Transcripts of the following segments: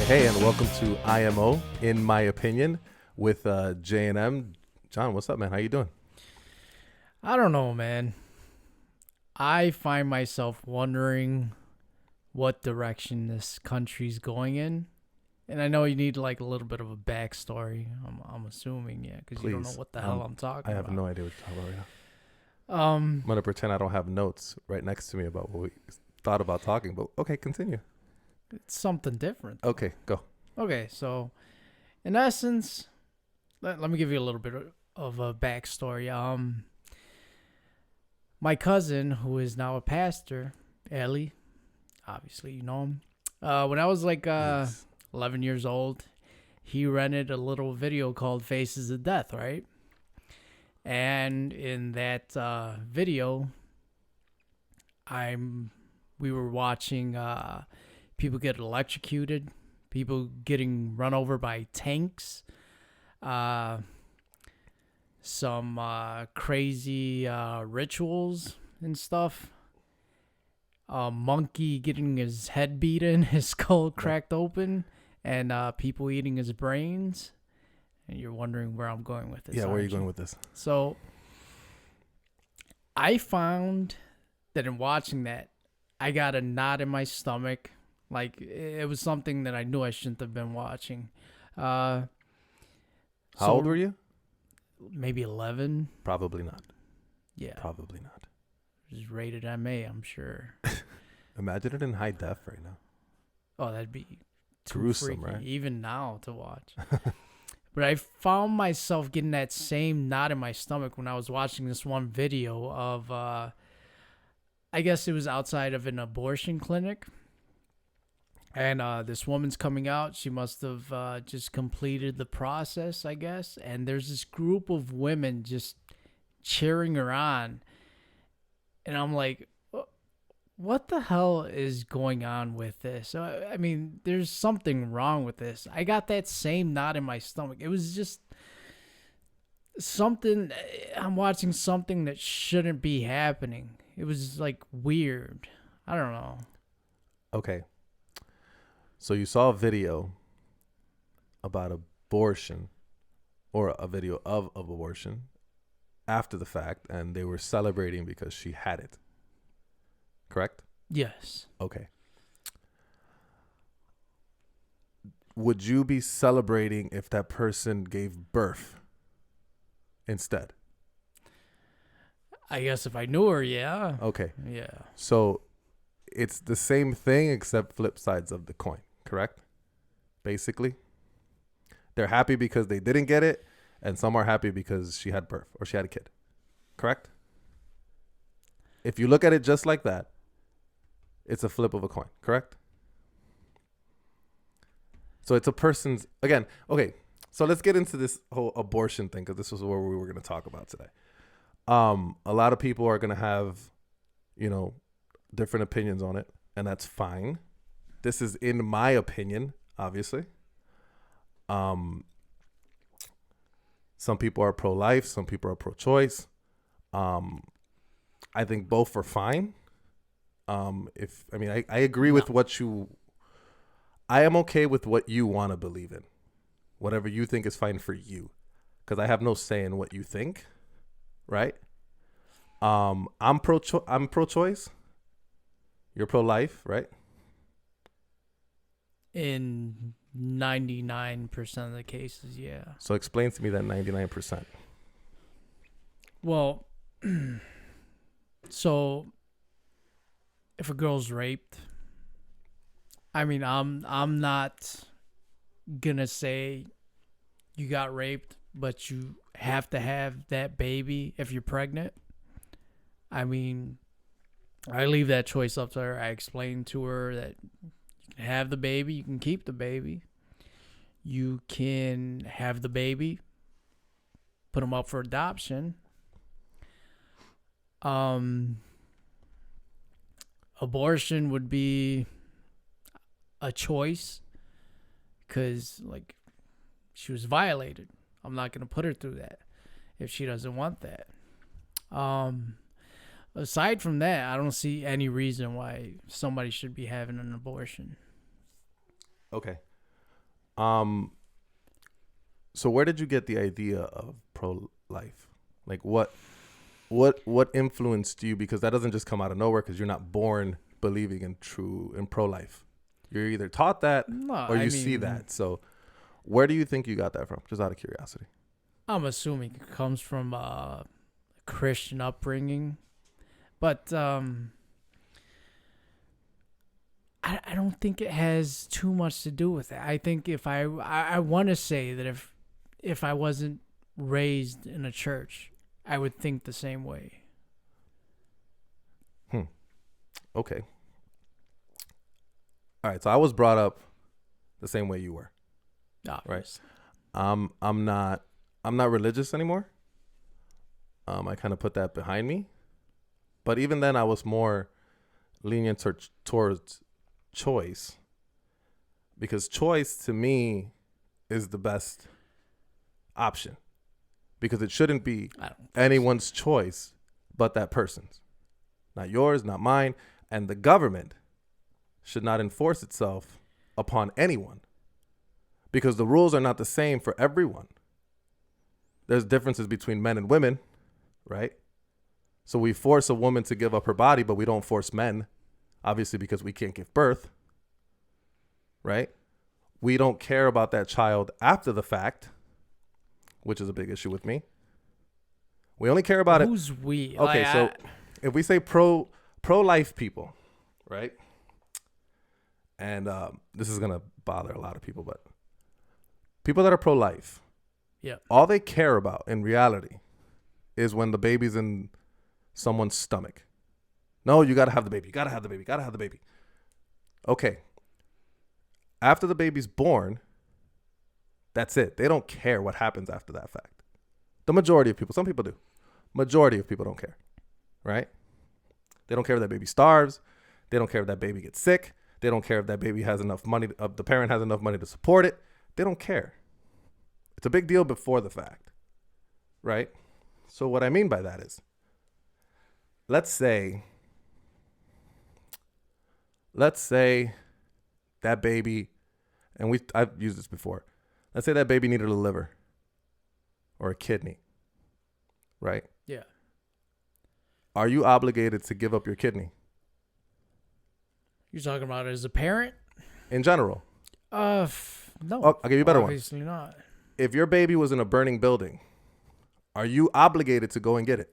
Hey, and welcome to IMO, in my opinion, with J&M. John, what's up, man? How you doing? I don't know, man. I find myself wondering what direction this country's going in. And I know you need like a little bit of a backstory. I'm assuming, yeah, because you don't know Please. what the hell I'm talking I have about. no idea what you're talking about right now. Um, I'm going to pretend I don't have notes right next to me about what we thought about talking, but okay, continue. it's something different. Okay, go. Okay, so in essence, let me give you a little bit of a backstory. My cousin, who is now a pastor, Ellie, obviously you know him. When I was like Yes. 11 years old, he rented a little video called Faces of Death, right? And in that video, we were watching people get electrocuted, people getting run over by tanks, uh, some crazy rituals and stuff. A monkey getting his head beaten, his skull cracked open, and people eating his brains. And you're wondering where I'm going with this. Yeah, where are you aren't going with this? So I found that in watching that, I got a knot in my stomach. Like it was something that I knew I shouldn't have been watching. How old were you? Maybe 11. Probably not. Yeah. Probably not. It was rated MA, I'm sure. Imagine it in high def right now. Oh, that'd be too Gruesome, freaky, right? even now to watch. But I found myself getting that same knot in my stomach when I was watching this one video of, I guess it was outside of an abortion clinic. And this woman's coming out. She must have just completed the process, I guess. And there's this group of women just cheering her on. And I'm like, what the hell is going on with this? I mean, there's something wrong with this. I got that same knot in my stomach. It was just something. I'm watching something that shouldn't be happening. It was like weird. I don't know. Okay. So you saw a video about abortion or a video of abortion after the fact, and they were celebrating because she had it. Correct? Yes. Okay. Would you be celebrating if that person gave birth instead? I guess if I knew her, yeah. Okay. Yeah. So it's the same thing except flip sides of the coin, correct? Basically. They're happy because they didn't get it, and some are happy because she had birth or she had a kid. Correct? If you look at it just like that, it's a flip of a coin, correct? So it's a person's, again, okay, so let's get into this whole abortion thing because this was what we were going to talk about today. A lot of people are going to have, different opinions on it, and that's fine. This is in my opinion, obviously. Some people are pro-life, some people are pro-choice. I think both are fine. I agree with what I am okay with what you want to believe in. Whatever you think is fine for you. Because I have no say in what you think. Right? I'm pro-choice. You're pro-life, right? In 99% of the cases, yeah. So explain to me that 99%. Well, so if a girl's raped, I mean, I'm not gonna say you got raped, but you have to have that baby if you're pregnant. I mean, I leave that choice up to her. I explain to her that you can have the baby, you can keep the baby, you can have the baby, put them up for adoption. Abortion would be a choice because, like, she was violated. I'm not going to put her through that if she doesn't want that. Aside from that, I don't see any reason why somebody should be having an abortion. Okay. So where did you get the idea of pro-life? Like what influenced you? Because that doesn't just come out of nowhere. Because you're not born believing in pro-life. You're either taught that No, or you see that. So where do you think you got that from? Just out of curiosity. I'm assuming it comes from Christian upbringing, but I don't think it has too much to do with it. I think if I want to say that if I wasn't raised in a church, I would think the same way. Okay. All right. So I was brought up the same way you were. Obviously. Right. I'm not religious anymore. I kind of put that behind me. But even then, I was more lenient towards choice, because choice to me is the best option, because it shouldn't be anyone's choice but that person's, not yours, not mine. And the government should not enforce itself upon anyone, because the rules are not the same for everyone. There's differences between men and women, right? So we force a woman to give up her body, but we don't force men, obviously, because we can't give birth, right? We don't care about that child after the fact, which is a big issue with me. We only care about Who's we? Okay, so if we say pro-life people, right? And this is going to bother a lot of people, but people that are pro-life, yeah, all they care about in reality is when the baby's in someone's stomach. No, you got to have the baby. You got to have the baby. You got to have the baby. Okay. After the baby's born, that's it. They don't care what happens after that fact. The majority of people, some people do. Majority of people don't care, right? They don't care if that baby starves. They don't care if that baby gets sick. They don't care if that baby has enough money, the parent has enough money to support it. They don't care. It's a big deal before the fact, right? So what I mean by that is, let's say that baby, and I've used this before. Let's say that baby needed a liver or a kidney, right? yeah. Are you obligated to give up your kidney? You're talking about it as a parent? In general. No. I'll give you a better one. Obviously not. If your baby was in a burning building, are you obligated to go and get it?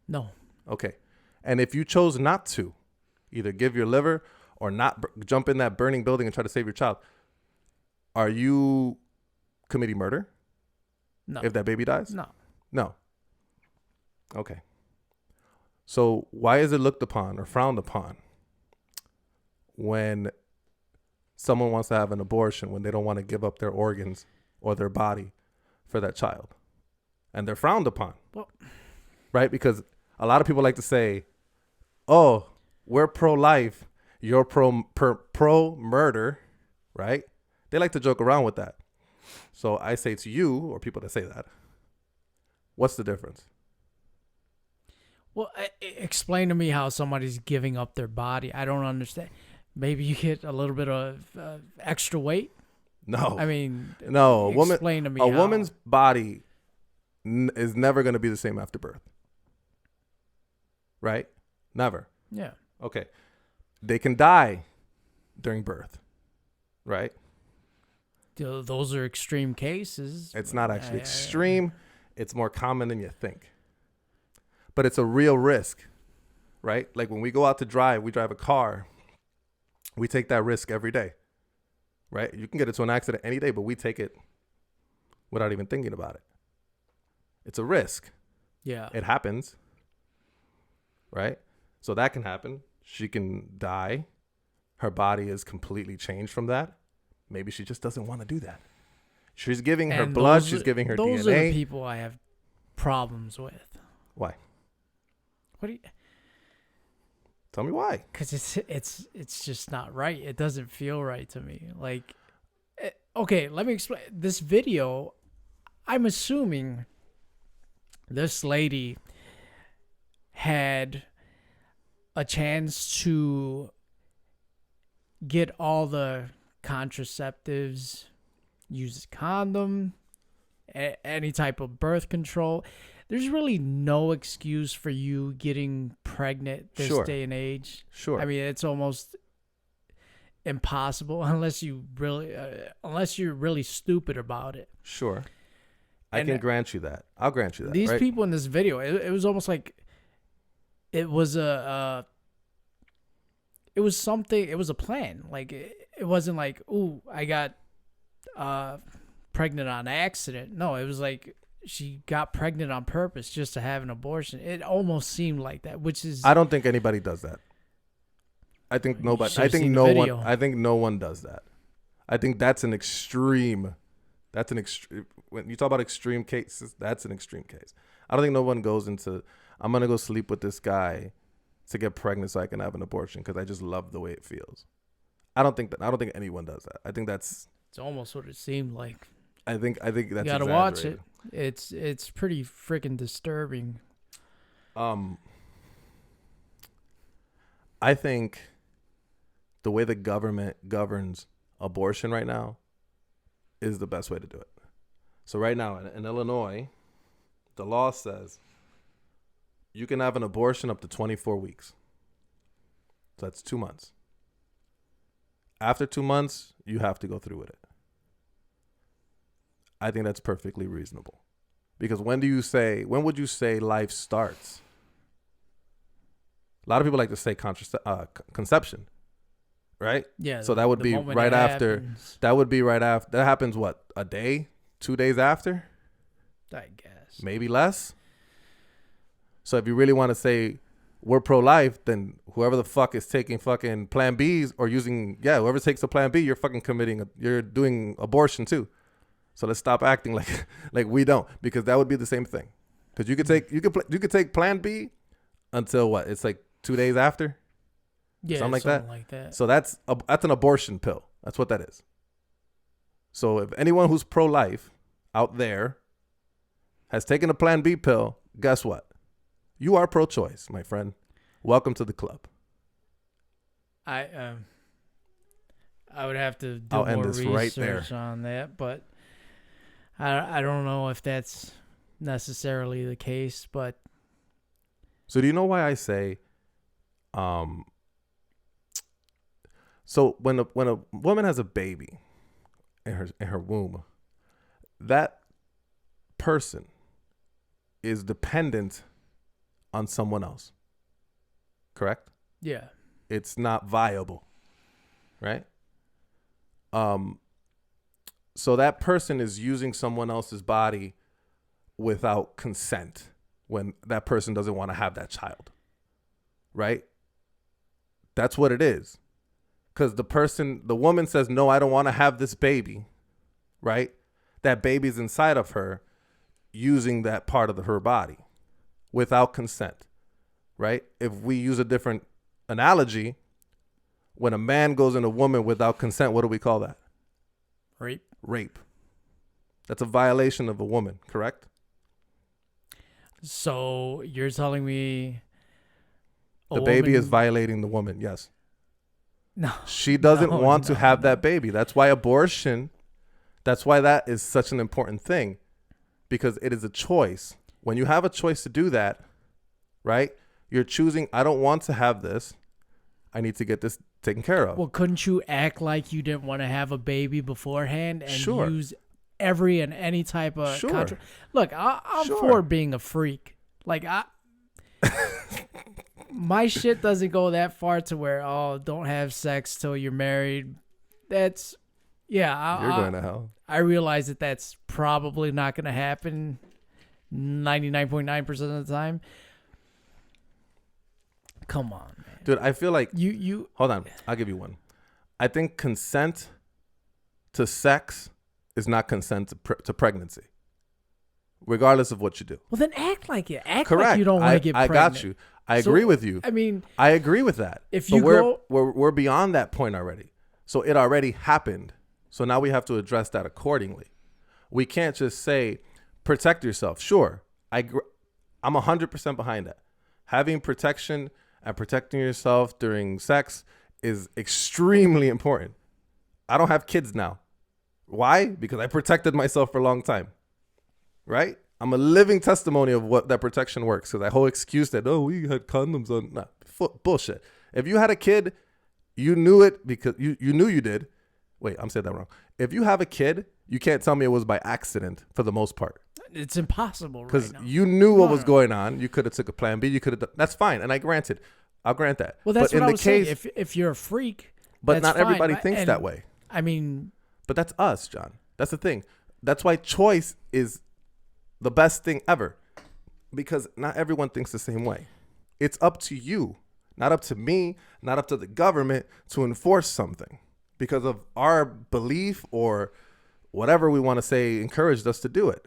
No. Okay. And if you chose not to, either give your liver or not jump in that burning building and try to save your child, are you committing murder? No. If that baby dies? No. No. Okay. So why is it looked upon or frowned upon when someone wants to have an abortion, when they don't want to give up their organs or their body for that child? And they're frowned upon. Well, right? Because a lot of people like to say, oh, we're pro-life, you're pro-murder, right? They like to joke around with that. So I say to you, or people that say that, what's the difference? well, explain to me how somebody's giving up their body. I don't understand. Maybe you get a little bit of extra weight. No. I mean, no. Explain to me a how. woman's body is never going to be the same after birth. Right? Never. Yeah. Okay. They can die during birth. Right? Those are extreme cases. It's not actually extreme. It's more common than you think. But it's a real risk, right? Like when we go out to drive, we drive a car. We take that risk every day, right? You can get into an accident any day, but we take it without even thinking about it. It's a risk. Yeah. It happens, right? So that can happen. She can die. Her body is completely changed from that. Maybe she just doesn't want to do that. She's giving her blood. She's giving her DNA. Those are the people I have problems with. Why? What do you? Tell me why. Because it's just not right. It doesn't feel right to me. Like, okay, let me explain. This video, I'm assuming this lady had a chance to get all the contraceptives, use a condom, any type of birth control. There's really no excuse for you getting pregnant this Sure. day and age. Sure. I mean, it's almost impossible unless you're really stupid about it. Sure. I And can grant you that. I'll grant you that. These right? people in this video, it was almost like it was it was something. It was a plan. Like it wasn't like, ooh, I got pregnant on accident. No, it was like she got pregnant on purpose just to have an abortion. It almost seemed like that, which is I don't think anybody does that. I think nobody. should've I think seen the no one. video. I think no one does that. I think that's an extreme. That's an extreme. When you talk about extreme cases, that's an extreme case. I don't think no one goes into, I'm gonna go sleep with this guy to get pregnant so I can have an abortion because I just love the way it feels. I don't think anyone does that. I think that's. it's almost what it seemed like. I think that's. You gotta watch it. It's pretty freaking disturbing. I think the way the government governs abortion right now is the best way to do it. So right now in Illinois, the law says you can have an abortion up to 24 weeks. So that's 2 months. After 2 months, you have to go through with it. I think that's perfectly reasonable. Because when would you say life starts? A lot of people like to say conception, right? Yeah. So that would the be moment right it after. happens, That would be right after. That happens what? A day? 2 days after? I guess. Maybe less. So if you really want to say we're pro-life, then whoever the fuck is taking fucking Plan Bs or whoever takes a Plan B, you're fucking you're doing abortion too. So let's stop acting like we don't, because that would be the same thing. Because you could take Plan B until what? It's like 2 days after. Yeah, something like that. So that's an abortion pill. That's what that is. So if anyone who's pro-life out there has taken a Plan B pill, guess what? You are pro-choice, my friend. Welcome to the club. I would have to do I'll end more this right research there. on that, but I don't know if that's necessarily the case. But So do you know why I say, so when a woman has a baby in her womb, that person is dependent on someone else. Correct? yeah, It's not viable, right? So that person is using someone else's body without consent when that person doesn't want to have that child, right? That's what it is. Because the woman says, no, I don't want to have this baby, right? That baby's inside of her using that part of her body without consent, right? If we use a different analogy, when a man goes in a woman without consent, what do we call that? Rape. That's a violation of a woman, correct? So you're telling me The baby is violating the woman, yes. No. She doesn't No, want to no, have no. that baby. That's why that is such an important thing, because it is a choice. When you have a choice to do that, right? You're choosing, I don't want to have this. I need to get this taken care of. Well, couldn't you act like you didn't want to have a baby beforehand and Sure. use every and any type of Sure. Look, I'm Sure. for being a freak. Like my shit doesn't go that far to where don't have sex till you're married. That's You're going to hell. I realize that that's probably not going to happen 99.9% of the time. Come on, man. Dude, I feel like You hold on, I'll give you one. I think consent to sex is not consent to pregnancy, regardless of what you do. well then act like it. Act Correct. like you don't want to get I pregnant. got you. I So, agree with you. I mean, I agree with that. If But you we're beyond that point already. So it already happened. So now we have to address that accordingly. We can't just say protect yourself. Sure, I'm 100% behind that. Having protection and protecting yourself during sex is extremely important. I don't have kids now. Why? Because I protected myself for a long time. Right? I'm a living testimony of what that protection works. Because that whole excuse that, oh, we had condoms on. Nah, bullshit. If you had a kid, you knew it because you knew you did. Wait, I'm saying that wrong. If you have a kid, you can't tell me it was by accident for the most part. It's impossible Because right now. you knew what was going on. You could have took a plan B. You could have. That's fine. And I'll grant that. Well, that's but what in I the was case, saying. If you're a freak, but that's not fine. everybody thinks And, that way. I mean, But that's us, John. That's the thing. That's why choice is the best thing ever. Because not everyone thinks the same way. It's up to you, not up to me, not up to the government to enforce something because of our belief or whatever we want to say encouraged us to do it.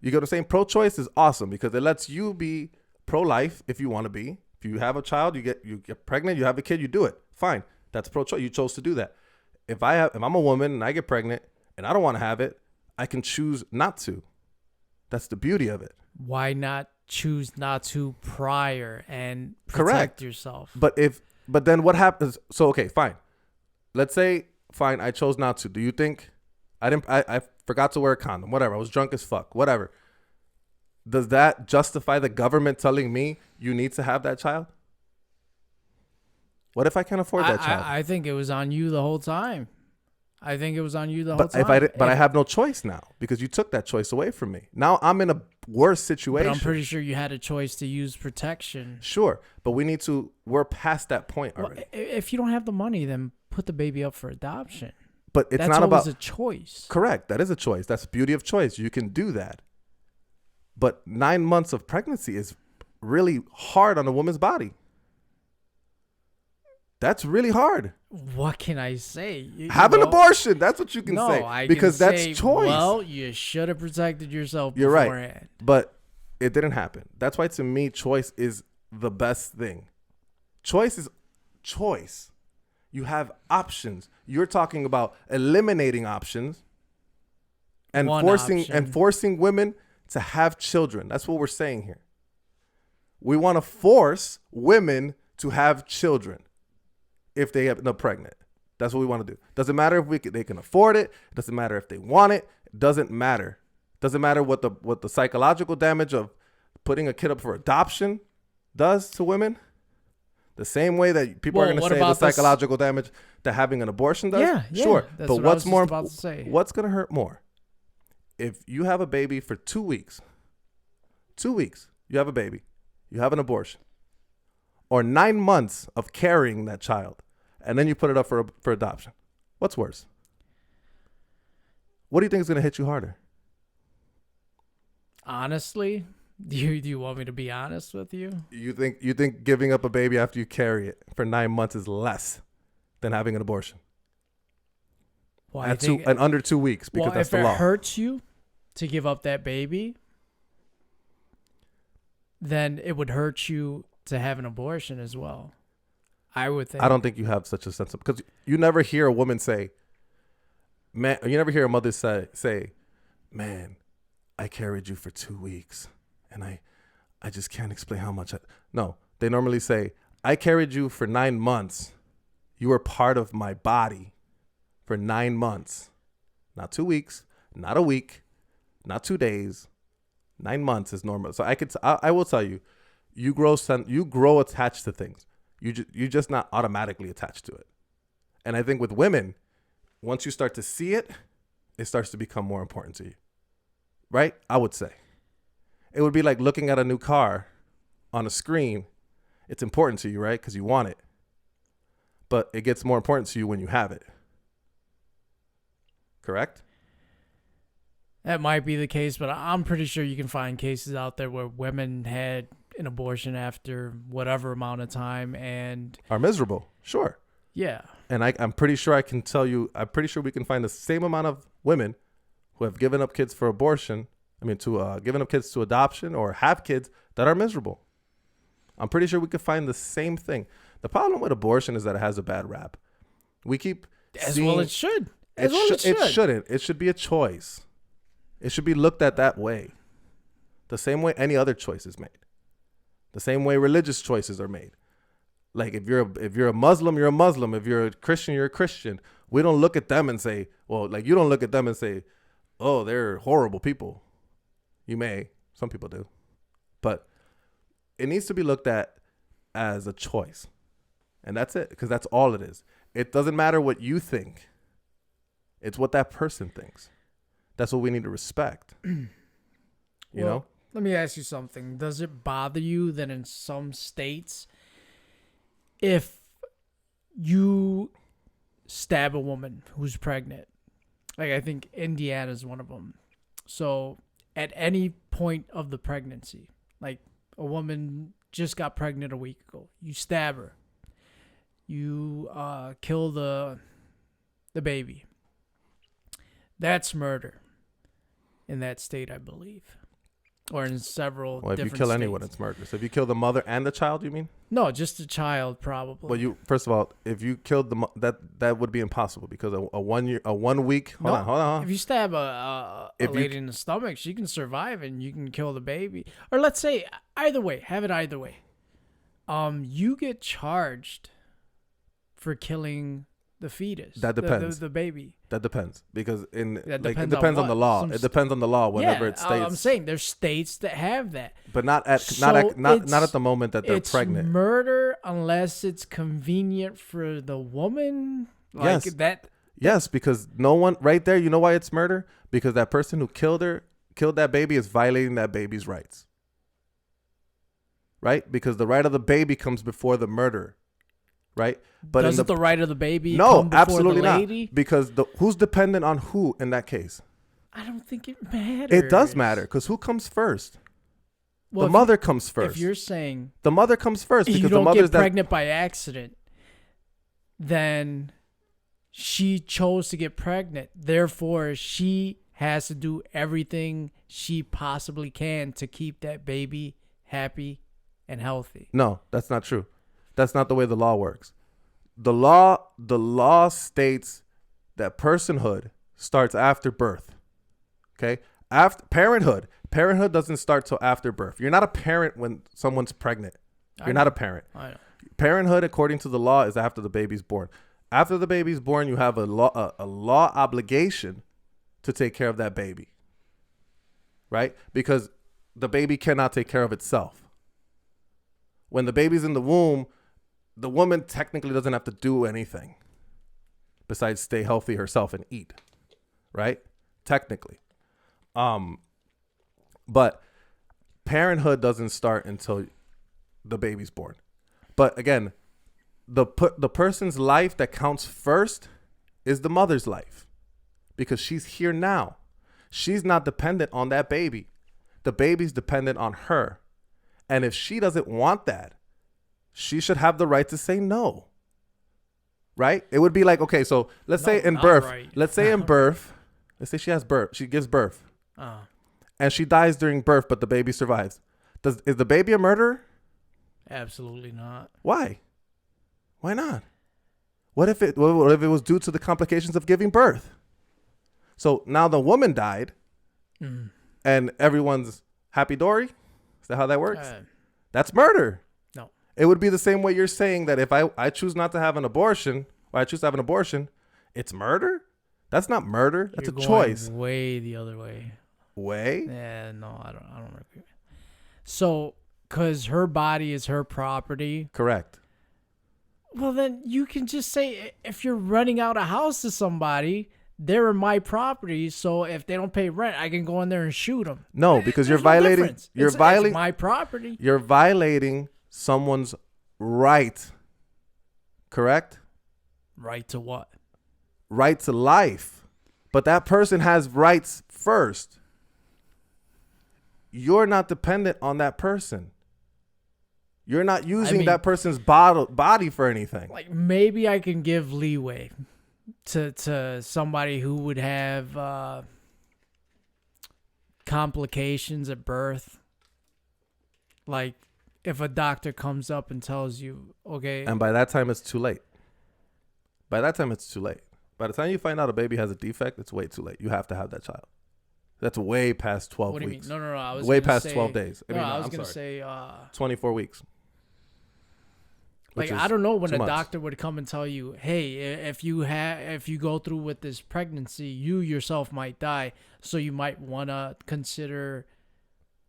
You go to saying pro-choice is awesome because it lets you be pro-life if you want to be. If you have a child, you get pregnant, you have a kid, you do it. Fine. That's pro-choice. You chose to do that. If I'm a woman and I get pregnant and I don't want to have it, I can choose not to. That's the beauty of it. why not choose not to prior and protect Correct. yourself? But then what happens? So, okay, fine. Let's say, fine, I chose not to. Do you think I forgot to wear a condom, whatever. I was drunk as fuck, whatever. Does that justify the government telling me you need to have that child? What if I can't afford that child? I think it was on you the whole time. I think it was on you the whole But time. I have no choice now because you took that choice away from me. Now I'm in a worse situation. But I'm pretty sure you had a choice to use protection. Sure, but we're past that point Well, already. if you don't have the money, then put the baby up for adoption. But it's That's not always about a choice. Correct. That is a choice. That's the beauty of choice. You can do that. But 9 months of pregnancy is really hard on a woman's body. That's really hard. What can I say? Have an abortion. That's what you can say. I because can that's say, choice. Well, you should have protected yourself You're right. beforehand. But it didn't happen. That's why to me, choice is the best thing. Choice is choice. You have options. You're talking about eliminating options and One forcing option. women to have children. That's what we're saying here. We want to force women to have children if they end up pregnant. That's what we want to do. Doesn't matter if they can afford it. Doesn't matter if they want it. Doesn't matter. Doesn't matter what the psychological damage of putting a kid up for adoption does to women. The same way that people are going to say the psychological damage that having an abortion does. Yeah, sure. That's but what what's I was more? just about to say. What's going to hurt more? If you have a baby for 2 weeks, 2 weeks, you have a baby, you have an abortion, or 9 months of carrying that child, and then you put it up for adoption. What's worse? What do you think is going to hit you harder? Honestly, do you want me to be honest with you? You think giving up a baby after you carry it for 9 months is less than having an abortion? Well, And under 2 weeks because that's the law. If it hurts you to give up that baby, then it would hurt you to have an abortion as well. I would think. I don't think you have such a sense of, because you never hear a woman say, man, you never hear a mother say, man, I carried you for 2 weeks and I just can't explain how much. No, they normally say, I carried you for 9 months. You were part of my body for 9 months, not 2 weeks, not a week, not 2 days. 9 months is normal. So I will tell you, you grow attached to things. You're just not automatically attached to it. And I think with women, once you start to see it, it starts to become more important to you. Right? I would say. It would be like looking at a new car on a screen. It's important to you, right? Because you want it. But it gets more important to you when you have it. Correct? That might be the case, but I'm pretty sure you can find cases out there where women had an abortion after whatever amount of time and are miserable. Sure. Yeah. And I'm pretty sure I can tell you, I'm pretty sure we can find the same amount of women who have given up kids for abortion. Given up kids to adoption or have kids that are miserable. I'm pretty sure we could find the same thing. The problem with abortion is that it has a bad rap. We keep well it should. It shouldn't. It should be a choice. It should be looked at that way. The same way any other choice is made. The same way religious choices are made. Like if you're a Muslim, you're a Muslim. If you're a Christian, you're a Christian. We don't look at them and say, well, like you don't look at them and say, oh, they're horrible people. You may. Some people do. But it needs to be looked at as a choice. And that's it, because that's all it is. It doesn't matter what you think. It's what that person thinks. That's what we need to respect. You know? Let me ask you something. Does it bother you that in some states, if you stab a woman who's pregnant, like I think Indiana is one of them. So at any point of the pregnancy, like a woman just got pregnant a week ago, you stab her, you kill the baby. That's murder in that state, I believe, or in several. Well, if you different kill states. anyone, it's murder. So if you kill the mother and the child, you mean? No, just a child, probably. Well, you first of all, if you killed that would be impossible because a 1 week. Hold on. If you stab a lady in the stomach, she can survive, and you can kill the baby. Or let's say either way, have it either way. You get charged for killing the fetus. That depends. The baby. That depends because it depends on on the law. It depends on the law whenever it states. I'm saying there's states that have that, but not at the moment that they're pregnant. It's murder unless it's convenient for the woman. Yes. Yes, because no one right there. You know why it's murder? Because that person who killed that baby is violating that baby's rights. Right? Because the right of the baby comes before the murder. Right? But doesn't the right of the baby come before absolutely the lady? Not. Because who's dependent on who in that case? I don't think it matters. It does matter because who comes first? Well, the mother comes first. If you're saying the mother comes first because you don't the mother's get pregnant by accident, then she chose to get pregnant. Therefore, she has to do everything she possibly can to keep that baby happy and healthy. No, that's not true. That's not the way the law works. The law states that personhood starts after birth. Okay? After parenthood doesn't start till after birth. You're not a parent when someone's pregnant. You're not a parent. I know. Parenthood, according to the law, is after the baby's born. After the baby's born, you have a law obligation to take care of that baby. Right? Because the baby cannot take care of itself. When the baby's in the womb, the woman technically doesn't have to do anything besides stay healthy herself and eat, right? Technically. But parenthood doesn't start until the baby's born. But again, the person's life that counts first is the mother's life because she's here now. She's not dependent on that baby. The baby's dependent on her. And if she doesn't want that, she should have the right to say no. Right? It would be like, okay, so let's say in birth. Right. Let's say in birth. Let's say she has birth. She gives birth. And she dies during birth, but the baby survives. Is the baby a murderer? Absolutely not. Why? Why not? What if it was due to the complications of giving birth? So now the woman died and everyone's happy dory? Is that how that works? That's murder. No. It would be the same way you're saying that if I choose not to have an abortion, or I choose to have an abortion, it's murder? That's not murder. That's You're a choice. Way the other way. Way? Yeah, no, I don't agree. So, because her body is her property. Correct. Well, then you can just say if you're renting out a house to somebody, they're my property. So if they don't pay rent, I can go in there and shoot them. No, because you're violating. It's my property. You're violating someone's right. Correct? Right to what? Right to life. But that person has rights first. You're not dependent on that person. You're not using that person's body for anything. Like maybe I can give leeway to somebody who would have complications at birth. Like if a doctor comes up and tells you, okay. And by that time, it's too late. By the time you find out a baby has a defect, it's way too late. You have to have that child. That's way past 12 weeks. What do you mean? No. I was way past 12 days. I was going to say 24 weeks. Like, is I don't know when 2 a months. doctor would come and tell you, hey, if you go through with this pregnancy, you yourself might die, so you might want to consider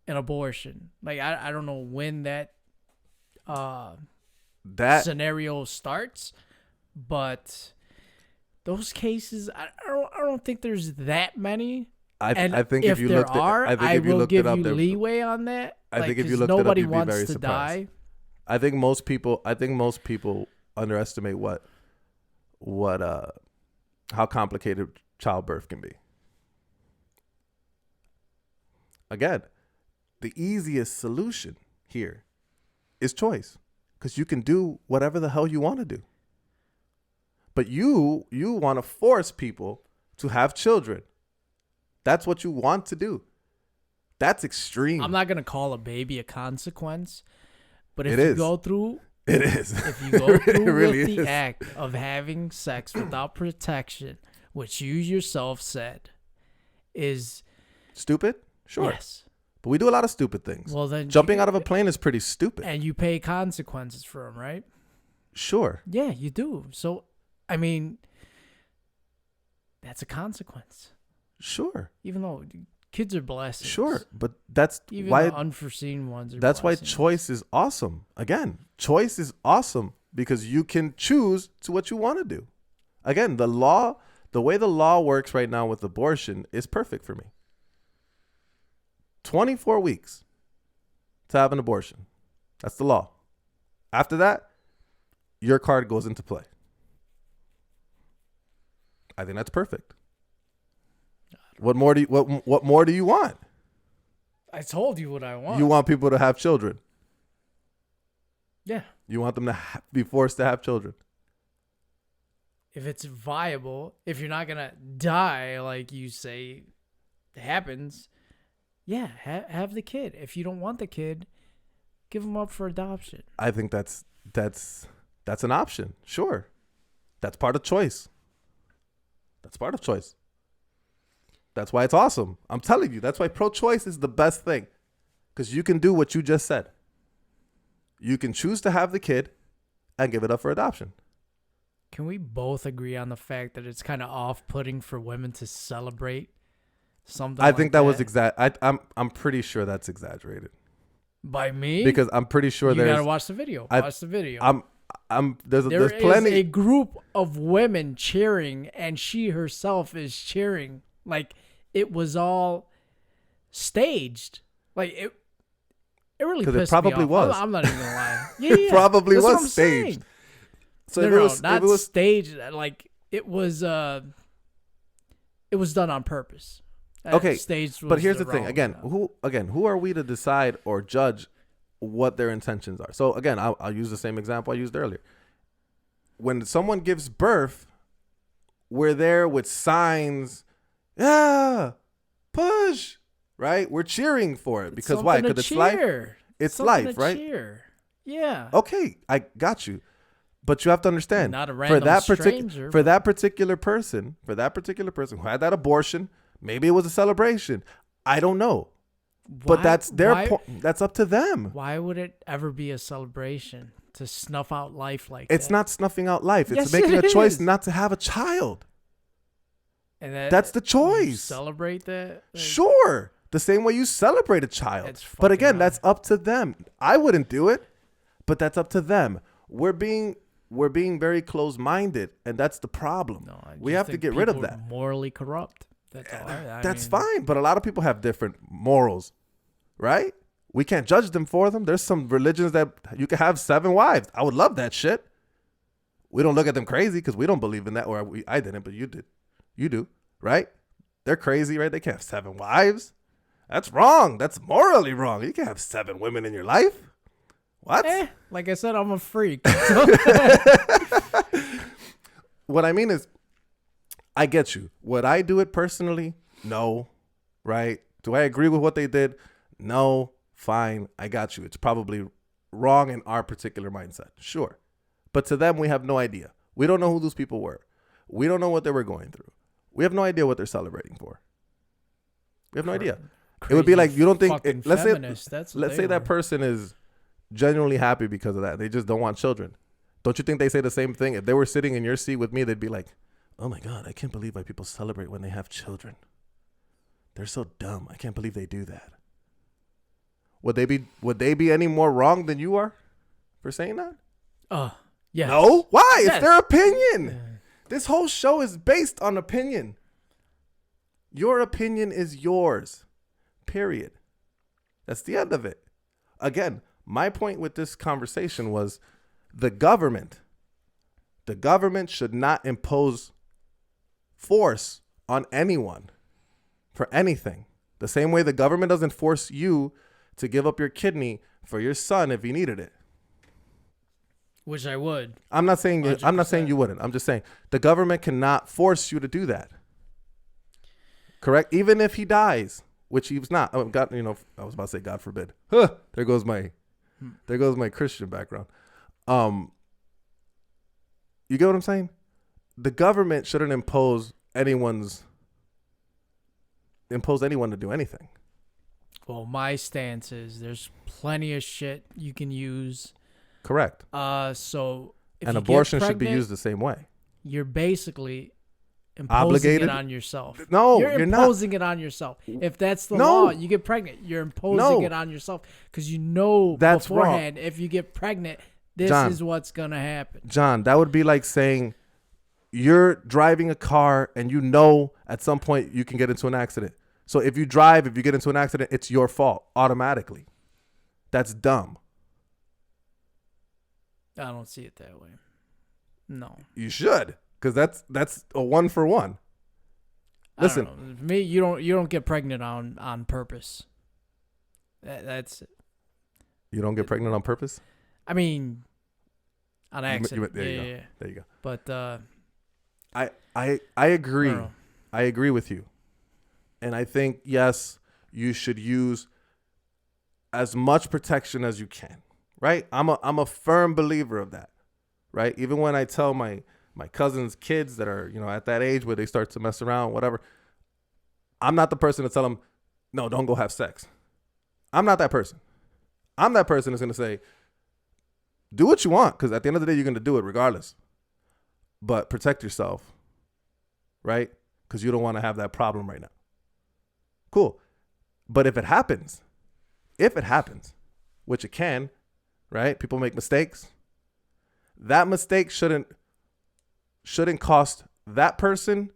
an abortion. Like, I don't know when that That scenario starts, but those cases, I don't think there's that many. And I think if if you there looked are, I think I if you will looked give it up, you there, leeway on that. I think if 'cause you looked it up, nobody you'd be wants very to surprised. die. I think most people underestimate what how complicated childbirth can be. Again, the easiest solution here is choice, because you can do whatever the hell you want to do. But you want to force people to have children. That's what you want to do. That's extreme. I'm not gonna call a baby a consequence, but if It you is. go through It is. if you go through It really with the is. act of having sex without protection, which you yourself said is Stupid? Sure. yes. But we do a lot of stupid things. Well, then Jumping out of a plane is pretty stupid. and you pay consequences for them, right? Sure. Yeah, you do. So, I mean, that's a consequence. Sure. Even though kids are blessings. Sure. But that's Even why the unforeseen ones are that's why blessings. choice is awesome. Again, choice is awesome because you can choose to what you want to do. Again, the way the law works right now with abortion is perfect for me. 24 weeks to have an abortion. That's the law. After that, your card goes into play. I think that's perfect. What more do you want? I told you what I want. You want people to have children. Yeah. You want them to be forced to have children. If it's viable, if you're not gonna die like you say happens, yeah, have the kid. If you don't want the kid, give them up for adoption. I think that's an option. Sure. That's part of choice. That's part of choice. That's why it's awesome. I'm telling you, that's why pro-choice is the best thing. Because you can do what you just said. You can choose to have the kid and give it up for adoption. Can we both agree on the fact that it's kind of off-putting for women to celebrate something? I think that was I'm pretty sure that's exaggerated. By me? Because I'm pretty sure you there's gotta watch the video. Watch the video. There's There plenty. is a group of women cheering, and she herself is cheering. Like, it was all staged. Like, it really 'Cause it pissed probably me off. was. I'm not even gonna lie. Yeah, It probably that's what was I'm staged. saying. So No, if it was, not if it was staged. Like, it was done on purpose. Okay, Staged was but here's the thing. wrong, Who are we to decide or judge what their intentions are? So again, I'll use the same example I used earlier. When someone gives birth, we're there with signs. Yeah, push, right? We're cheering for it because why? Something Because to it's life. cheer. It's Something life, to right? cheer. Yeah. Okay, I got you. But you have to understand, Not a random stranger, for that particular person who had that abortion, maybe it was a celebration. I don't know. But Why- that's their why- point. That's up to them. Why would it ever be a celebration to snuff out life like that? It's not snuffing out life. It's Yes, making it a choice is. not to have a child. And That's the you choice. celebrate that? Like, Sure. The same way you celebrate a child. It's But again, fucking that's up to them. I wouldn't do it, but that's up to them. We're being very close-minded, and that's the problem. No, I We just have to think get rid of people that. are morally corrupt. That's all. I That's mean, fine, but a lot of people have different morals, right? We can't judge them for them. There's some religions that you can have 7 wives. I would love that shit. We don't look at them crazy because we don't believe in that, or I didn't, but you did. You do, right? They're crazy, right? They can't have 7 wives. That's wrong. That's morally wrong. You can't have 7 women in your life. What? Like I said, I'm a freak. What I mean is, I get you. Would I do it personally? No. Right? Do I agree with what they did? No. Fine. I got you. It's probably wrong in our particular mindset. Sure. But to them, we have no idea. We don't know who those people were. We don't know what they were going through. We have no idea what they're celebrating for. We have no idea. It would be like, you don't think, fucking let's feminists, that's what say they that were. person is genuinely happy because of that. They just don't want children. Don't you think they say the same thing? If they were sitting in your seat with me, they'd be like, oh my God, I can't believe why people celebrate when they have children. They're so dumb. I can't believe they do that. Would they be any more wrong than you are for saying that? Yes. No? Why? Yes. It's their opinion. This whole show is based on opinion. Your opinion is yours. Period. That's the end of it. Again, my point with this conversation was the government should not impose force on anyone for anything. The same way the government doesn't force you to give up your kidney for your son if he needed it. Which I would. I'm not saying you wouldn't. I'm just saying the government cannot force you to do that. Correct? Even if he dies, which he's not. Oh, God, I was about to say God forbid. Huh, there goes my Christian background. You get what I'm saying? The government shouldn't impose anyone to do anything. Well, my stance is there's plenty of shit you can use. Correct. So if and you abortion get should be pregnant, used the same way. You're basically imposing Obligated? it on yourself. No, you're you're not. imposing it on yourself. If that's the No. law, you get pregnant. You're imposing No. it on yourself because you know That's beforehand if you get pregnant, this John. is what's gonna happen. John, that would be like saying you're driving a car and you know at some point you can get into an accident. So if you get into an accident, it's your fault automatically. That's dumb. I don't see it that way. No. You should, because that's a 1-for-1. Listen, I don't know. For me, you don't get pregnant on purpose. That's it. You don't get pregnant on purpose? I mean, on accident. There you go. Yeah. There you go. But I agree. I don't know. I agree with you. And I think, yes, you should use as much protection as you can, right? I'm a firm believer of that, right? Even when I tell my cousins' kids that are, at that age where they start to mess around, whatever, I'm not the person to tell them, no, don't go have sex. I'm not that person. I'm that person that's going to say, do what you want, because at the end of the day, you're going to do it regardless. But protect yourself, right? Because you don't want to have that problem right now. Cool. But if it happens, which it can, right? People make mistakes. That mistake shouldn't cost that person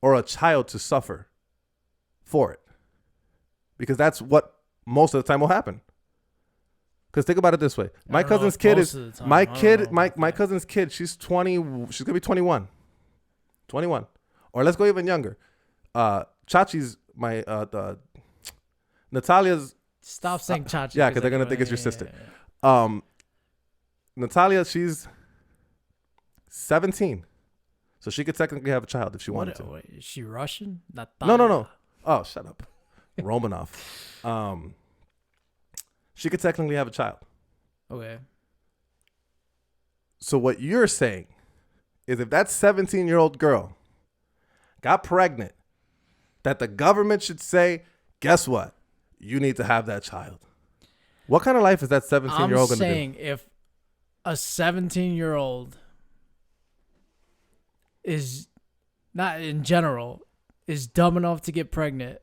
or a child to suffer for it. Because that's what most of the time will happen. Because think about it this way. My cousin's kid is my cousin's kid, she's 20, she's going to be 21. 21. Or let's go even younger. Chachi's Natalia's. Stop saying Chachi. Yeah, because they're gonna think it's your sister. Natalia, she's 17, so she could technically have a child if she wanted to. Wait, is she Russian? No. Oh, shut up, Romanov. She could technically have a child. Okay. So what you're saying is, if that 17-year-old girl got pregnant, that the government should say, guess what? You need to have that child. What kind of life is that 17-year-old going to do? I'm saying if a 17-year-old is not in general is dumb enough to get pregnant,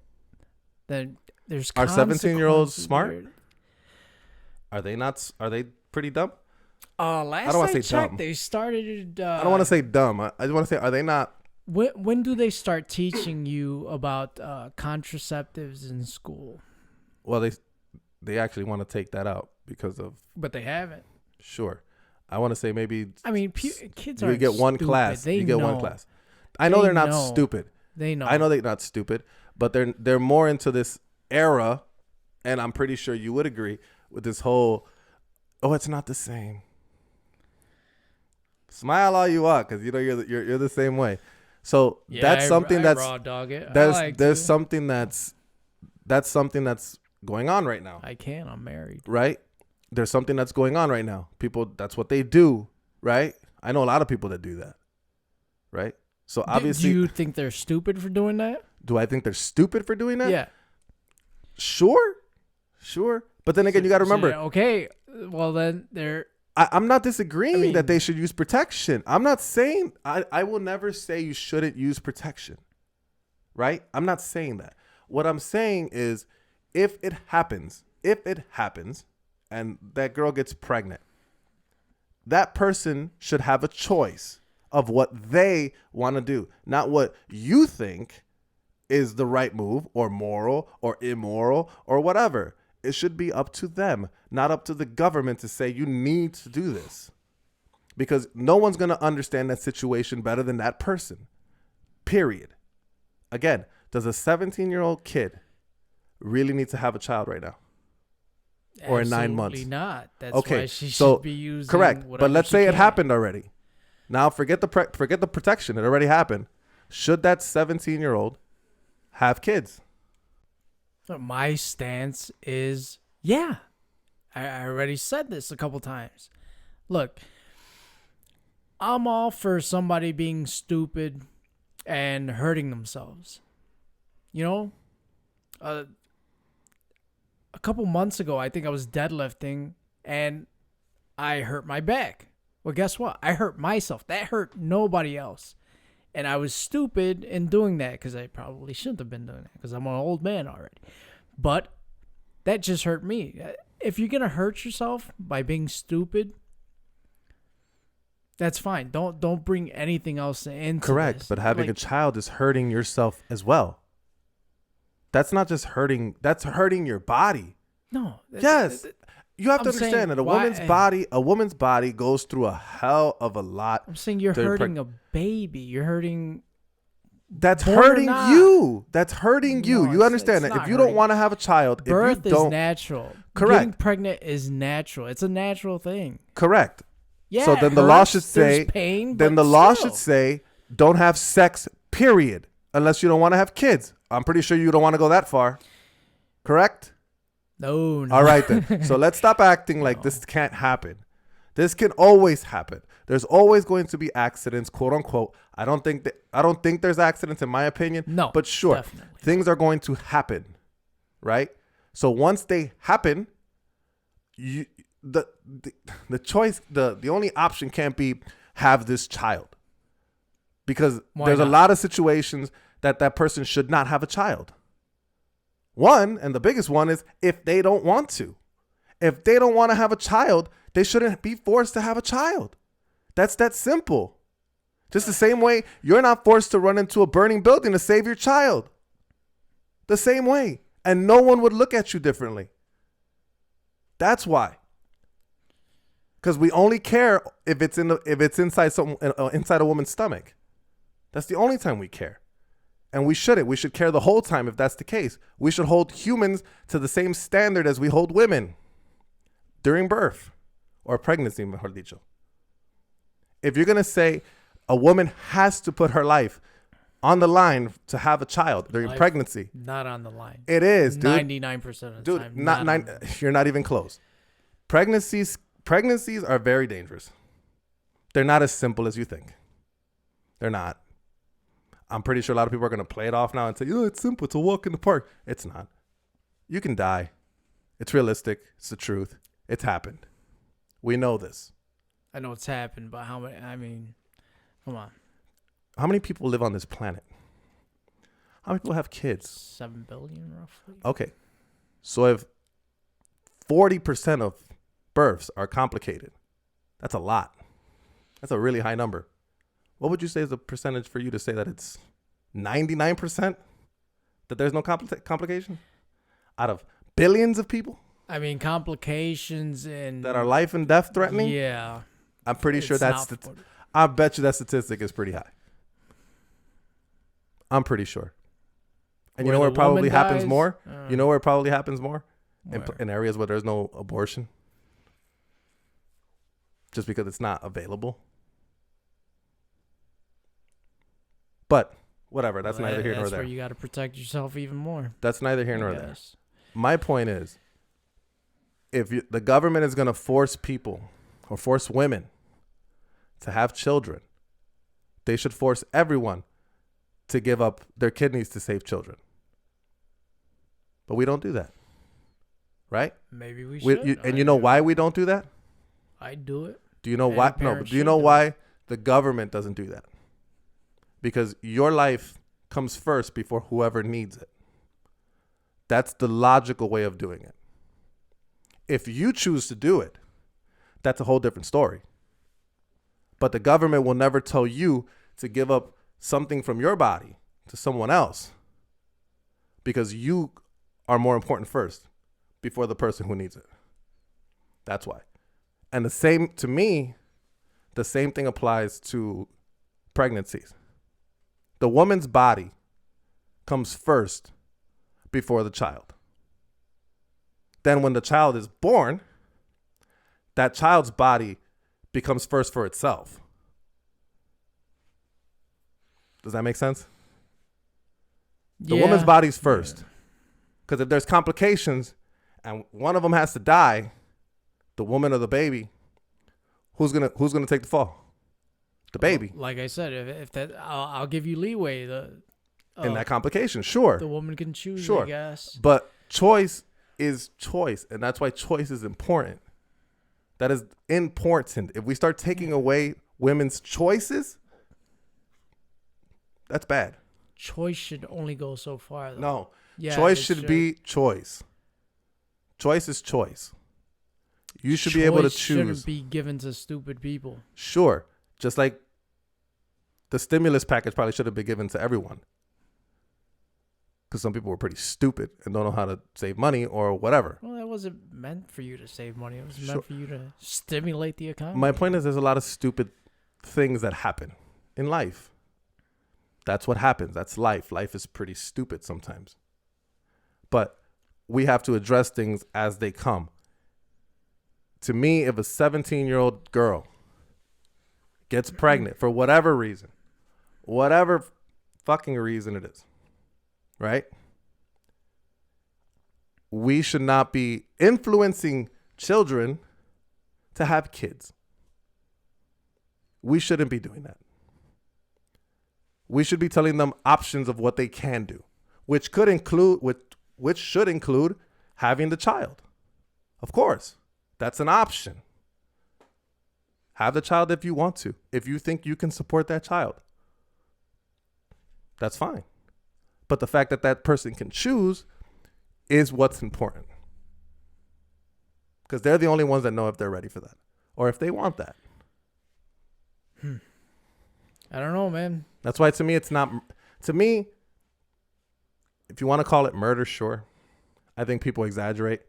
then there's Are 17-year-olds consequences smart? there. Are they not? Are they pretty dumb? Last don't wanna I say checked, dumb. they started. I don't want to say dumb. I just want to say, are they not? When do they start teaching you about contraceptives in school? Well, they actually want to take that out because of. But they haven't. Sure, I want to say maybe. I mean, kids you are. get one stupid. class. They You get know. one class. I know they're not know. stupid. They know. I know they're not stupid, but they're more into this era, and I'm pretty sure you would agree with this whole. Oh, it's not the same. Smile all you want, because you're the same way. So that's something I that's raw dog it. there's something that's something that's going on right now. I'm married. Right? There's something that's going on right now. People, that's what they do, right? I know a lot of people that do that. Right? So obviously, do you think they're stupid for doing that? Do I think they're stupid for doing that? Yeah. Sure. But then again, you got to remember. Okay. Well, then they're I'm not disagreeing I mean- that they should use protection. I'm not saying I will never say you shouldn't use protection. Right? I'm not saying that. What I'm saying is if it happens and that girl gets pregnant, that person should have a choice of what they want to do, not what you think is the right move or moral or immoral or whatever. It should be up to them, not up to the government to say you need to do this, because no one's going to understand that situation better than that person, period. Again, does a 17-year-old kid really need to have a child right now? Or in 9 months? Absolutely not. That's Okay, why she so should be using correct. whatever But let's she say it can. happened already. Now forget the protection. It already happened. Should that 17-year-old have kids? My stance is, yeah. I already said this a couple times. Look, I'm all for somebody being stupid and hurting themselves. You know, a couple months ago, I think I was deadlifting and I hurt my back. Well, guess what? I hurt myself. That hurt nobody else. And I was stupid in doing that because I probably shouldn't have been doing that because I'm an old man already. But that just hurt me. If you're going to hurt yourself by being stupid, that's fine. Don't bring anything else into Correct. this. But having a Like, child is hurting yourself as well. That's not just hurting. That's hurting your body. no. Yes. You have to I'm saying, understand that a woman's body goes through a hell of a lot. I'm saying you're during hurting a baby. You're hurting. That's Born or hurting not. you. That's hurting you. No, You it's understand that not if you don't hurting. want to have a child, Birth if you is don't, natural. Correct. Getting pregnant is natural. It's a natural thing. correct. Yeah. So it then the law hurts, should there's say, pain, then but the law still. should say, don't have sex, period, unless you don't want to have kids. I'm pretty sure you don't want to go that far. Correct? No. All right then. So let's stop acting like this can't happen. This can always happen. There's always going to be accidents, quote unquote. I don't think there's accidents in my opinion. No, but sure, definitely. things are going to happen, right? So once they happen, the choice, the only option can't be have this child, because Why there's a not? lot of situations that person should not have a child. One, and the biggest one, is if they don't want to. If they don't want to have a child, they shouldn't be forced to have a child. That's that simple. Just the same way you're not forced to run into a burning building to save your child. The same way. And no one would look at you differently. That's why. Because we only care if it's inside a woman's stomach. That's the only time we care. And we shouldn't. We should care the whole time if that's the case. We should hold humans to the same standard as we hold women during birth or pregnancy, mejor dicho. If you're going to say a woman has to put her life on the line to have a child during Life pregnancy, Not on the line. it is, dude. 99% of the Dude, time. not nine. You're not even close. Pregnancies are very dangerous. They're not as simple as you think. They're not. I'm pretty sure a lot of people are going to play it off now and say, "Oh, it's simple. It's a walk in the park." It's not. You can die. It's realistic. It's the truth. It's happened. We know this. I know it's happened, but how many? I mean, come on. How many people live on this planet? How many people have kids? 7 billion roughly. Okay. So if 40% of births are complicated, that's a lot. That's a really high number. What would you say is the percentage for you to say that it's 99% that there's no complication out of billions of people I mean, complications and that are life and death threatening? Yeah. I'm pretty sure It's that's not I bet you that statistic is pretty high. I'm pretty sure. And you know where it the probably woman happens dies? more? You know where it probably happens more? Where? In areas where there's no abortion. Just because it's not available. But whatever, that's neither here nor That's there. where you got to protect yourself even more. That's neither here I nor there. guess. My point is, if the government is going to force people or force women to have children, they should force everyone to give up their kidneys to save children. But we don't do that. Right? Maybe we should. And you know why we don't do that? I'd do it. Do you know Any why? No, parent but do you should know do why the government doesn't do that? Because your life comes first before whoever needs it. That's the logical way of doing it. If you choose to do it, that's a whole different story. But the government will never tell you to give up something from your body to someone else because you are more important first before the person who needs it. That's why. And the same, to me, the same thing applies to pregnancies. The woman's body comes first before the child. Then when the child is born, that child's body becomes first for itself. Does that make sense? The woman's body's first. Because if there's complications and one of them has to die, the woman or the baby, who's gonna take the fall? The baby. Like I said, if that, I'll give you leeway. In that complication, sure. The woman can choose, sure. I guess. But choice is choice, and that's why choice is important. That is important. If we start taking away women's choices, that's bad. Choice should only go so far, though. No. Yeah, choice should be choice. Choice is choice. You should be able to choose. Shouldn't be given to stupid people. Sure. Just like the stimulus package probably should have been given to everyone. Because some people were pretty stupid and don't know how to save money or whatever. Well, that wasn't meant for you to save money. It was meant for you to stimulate the economy. My point is there's a lot of stupid things that happen in life. That's what happens. That's life. Life is pretty stupid sometimes. But we have to address things as they come. To me, if a 17-year-old girl gets pregnant for whatever reason, whatever fucking reason it is, right? We should not be influencing children to have kids. We shouldn't be doing that. We should be telling them options of what they can do, which should include having the child. Of course, that's an option. Have the child if you want to. If you think you can support that child, that's fine. But the fact that that person can choose is what's important. Because they're the only ones that know if they're ready for that or if they want that. I don't know, man. That's why to me, it's not. To me, if you want to call it murder, sure. I think people exaggerate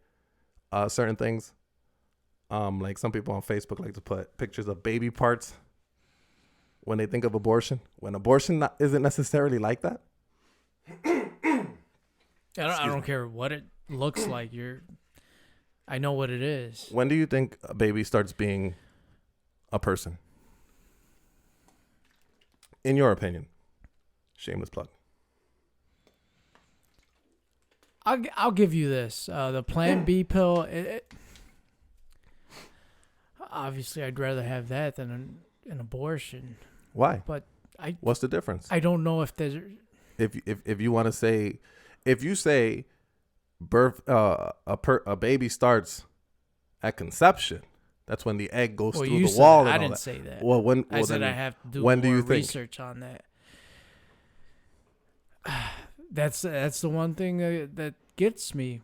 certain things. Like some people on Facebook like to put pictures of baby parts when they think of abortion. When abortion isn't necessarily like that. I don't care what it looks like. I know what it is. When do you think a baby starts being a person? In your opinion. Shameless plug. I'll give you this. The Plan B pill. Obviously, I'd rather have that than an abortion. Why? But what's the difference? I don't know if there's. If you want to say, if you say, birth a baby starts at conception. That's when the egg goes through the wall. And I all didn't that. say that. Well, I said I have to do when more do you think? research on that. That's the one thing that gets me,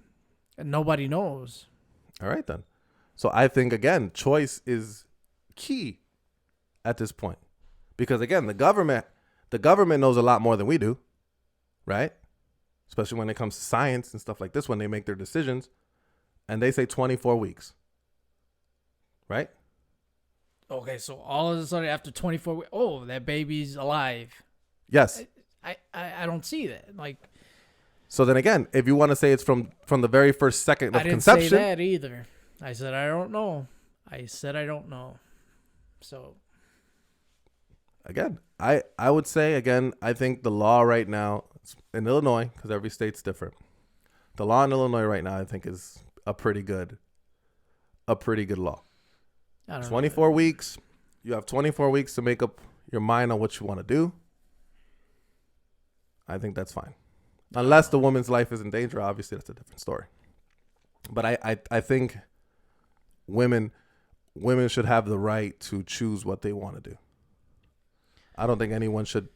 and nobody knows. All right then. So I think again, choice is key at this point, because again, the government knows a lot more than we do, right? Especially when it comes to science and stuff like this, when they make their decisions, and they say 24 weeks. Right? Okay, so all of a sudden after 24 weeks, oh, that baby's alive. Yes. I don't see that. Like. So then again, if you want to say it's from the very first second of conception. I didn't say that either. I said I don't know. So. Again, I would say, again, I think the law right now in Illinois, because every state's different. The law in Illinois right now, I think, is a pretty good law. 24 weeks. You have 24 weeks to make up your mind on what you want to do. I think that's fine. Unless the woman's life is in danger, obviously that's a different story. But I think women women should have the right to choose what they want to do. I don't think anyone should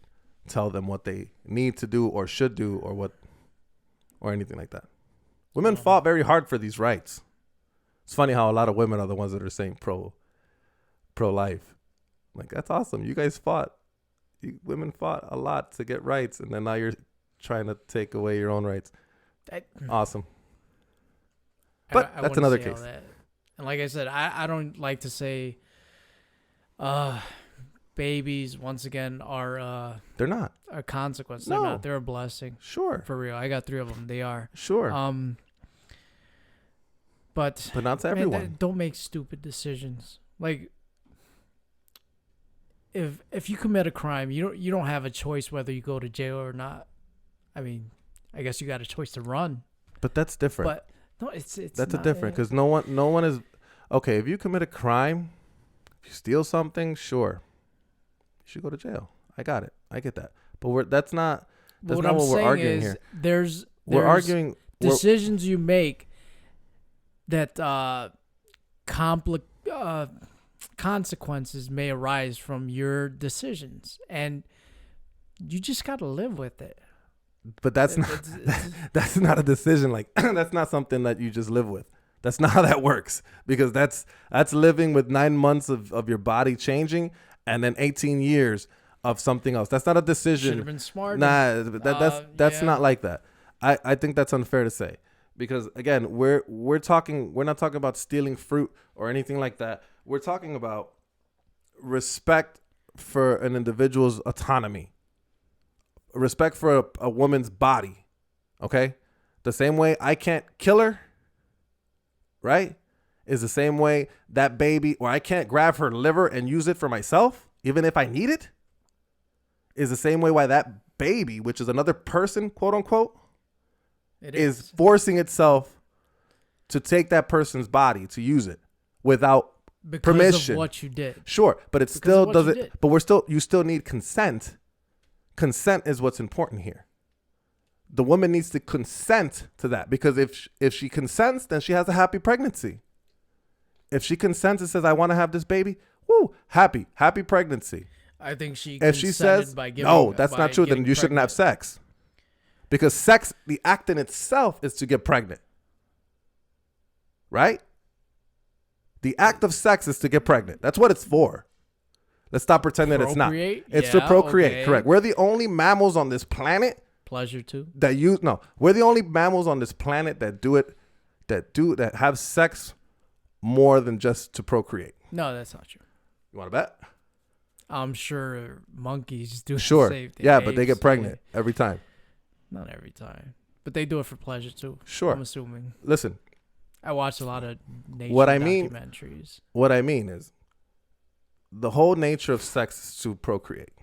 tell them what they need to do or should do or anything like that. Women fought very hard for these rights. It's funny how a lot of women are the ones that are saying pro-life. Like, that's awesome. You guys fought. Women fought a lot to get rights, and then now you're trying to take away your own rights. Awesome. But that's another case. And like I said, I don't like to say babies, once again, are they're not a consequence. No. They're not. They're a blessing. Sure. For real. I got 3 of them. They are. Sure. But not to everyone. Man, don't make stupid decisions. Like, if you commit a crime, you don't have a choice whether you go to jail or not. I mean, I guess you got a choice to run. But that's different. But no, it's that's not, a different, because no one is okay. If you commit a crime, if you steal something, sure, you should go to jail. I got it. I get that. But that's not what we're arguing here. There's we're arguing decisions you make that consequences may arise from your decisions, and you just got to live with it. But that's not a decision. Like, that's not something that you just live with. That's not how that works, because that's living with 9 months of your body changing and then 18 years of something else. That's not a decision. Should have been smarter. Nah, that's not like that. I think that's unfair to say, because again, we're not talking about stealing fruit or anything like that. We're talking about respect for an individual's autonomy, respect for a woman's body. Okay? The same way I can't kill her, right? Is the same way that baby, or I can't grab her liver and use it for myself, even if I need it, is the same way why that baby, which is another person, quote unquote, is forcing itself to take that person's body to use it without permission. Of what you did. Sure, but it still doesn't. But you still need consent. Consent is what's important here. The woman needs to consent to that, because if she consents, then she has a happy pregnancy. If she consents and says, "I want to have this baby," woo, happy pregnancy. I think she. If she says, "No, that's not true," then you shouldn't have sex. Because sex, the act in itself, is to get pregnant. Right? The act of sex is to get pregnant. That's what it's for. Let's stop pretending it's not. It's to procreate. Okay. Correct. We're the only mammals on this planet. Pleasure too. We're the only mammals on this planet that have sex more than just to procreate. No, that's not true. You want to bet? I'm sure monkeys do the same thing. Yeah, but they get pregnant every time. Not every time, but they do it for pleasure too. Sure. I'm assuming. Listen, I watch a lot of nature documentaries. What I mean is, the whole nature of sex is to procreate.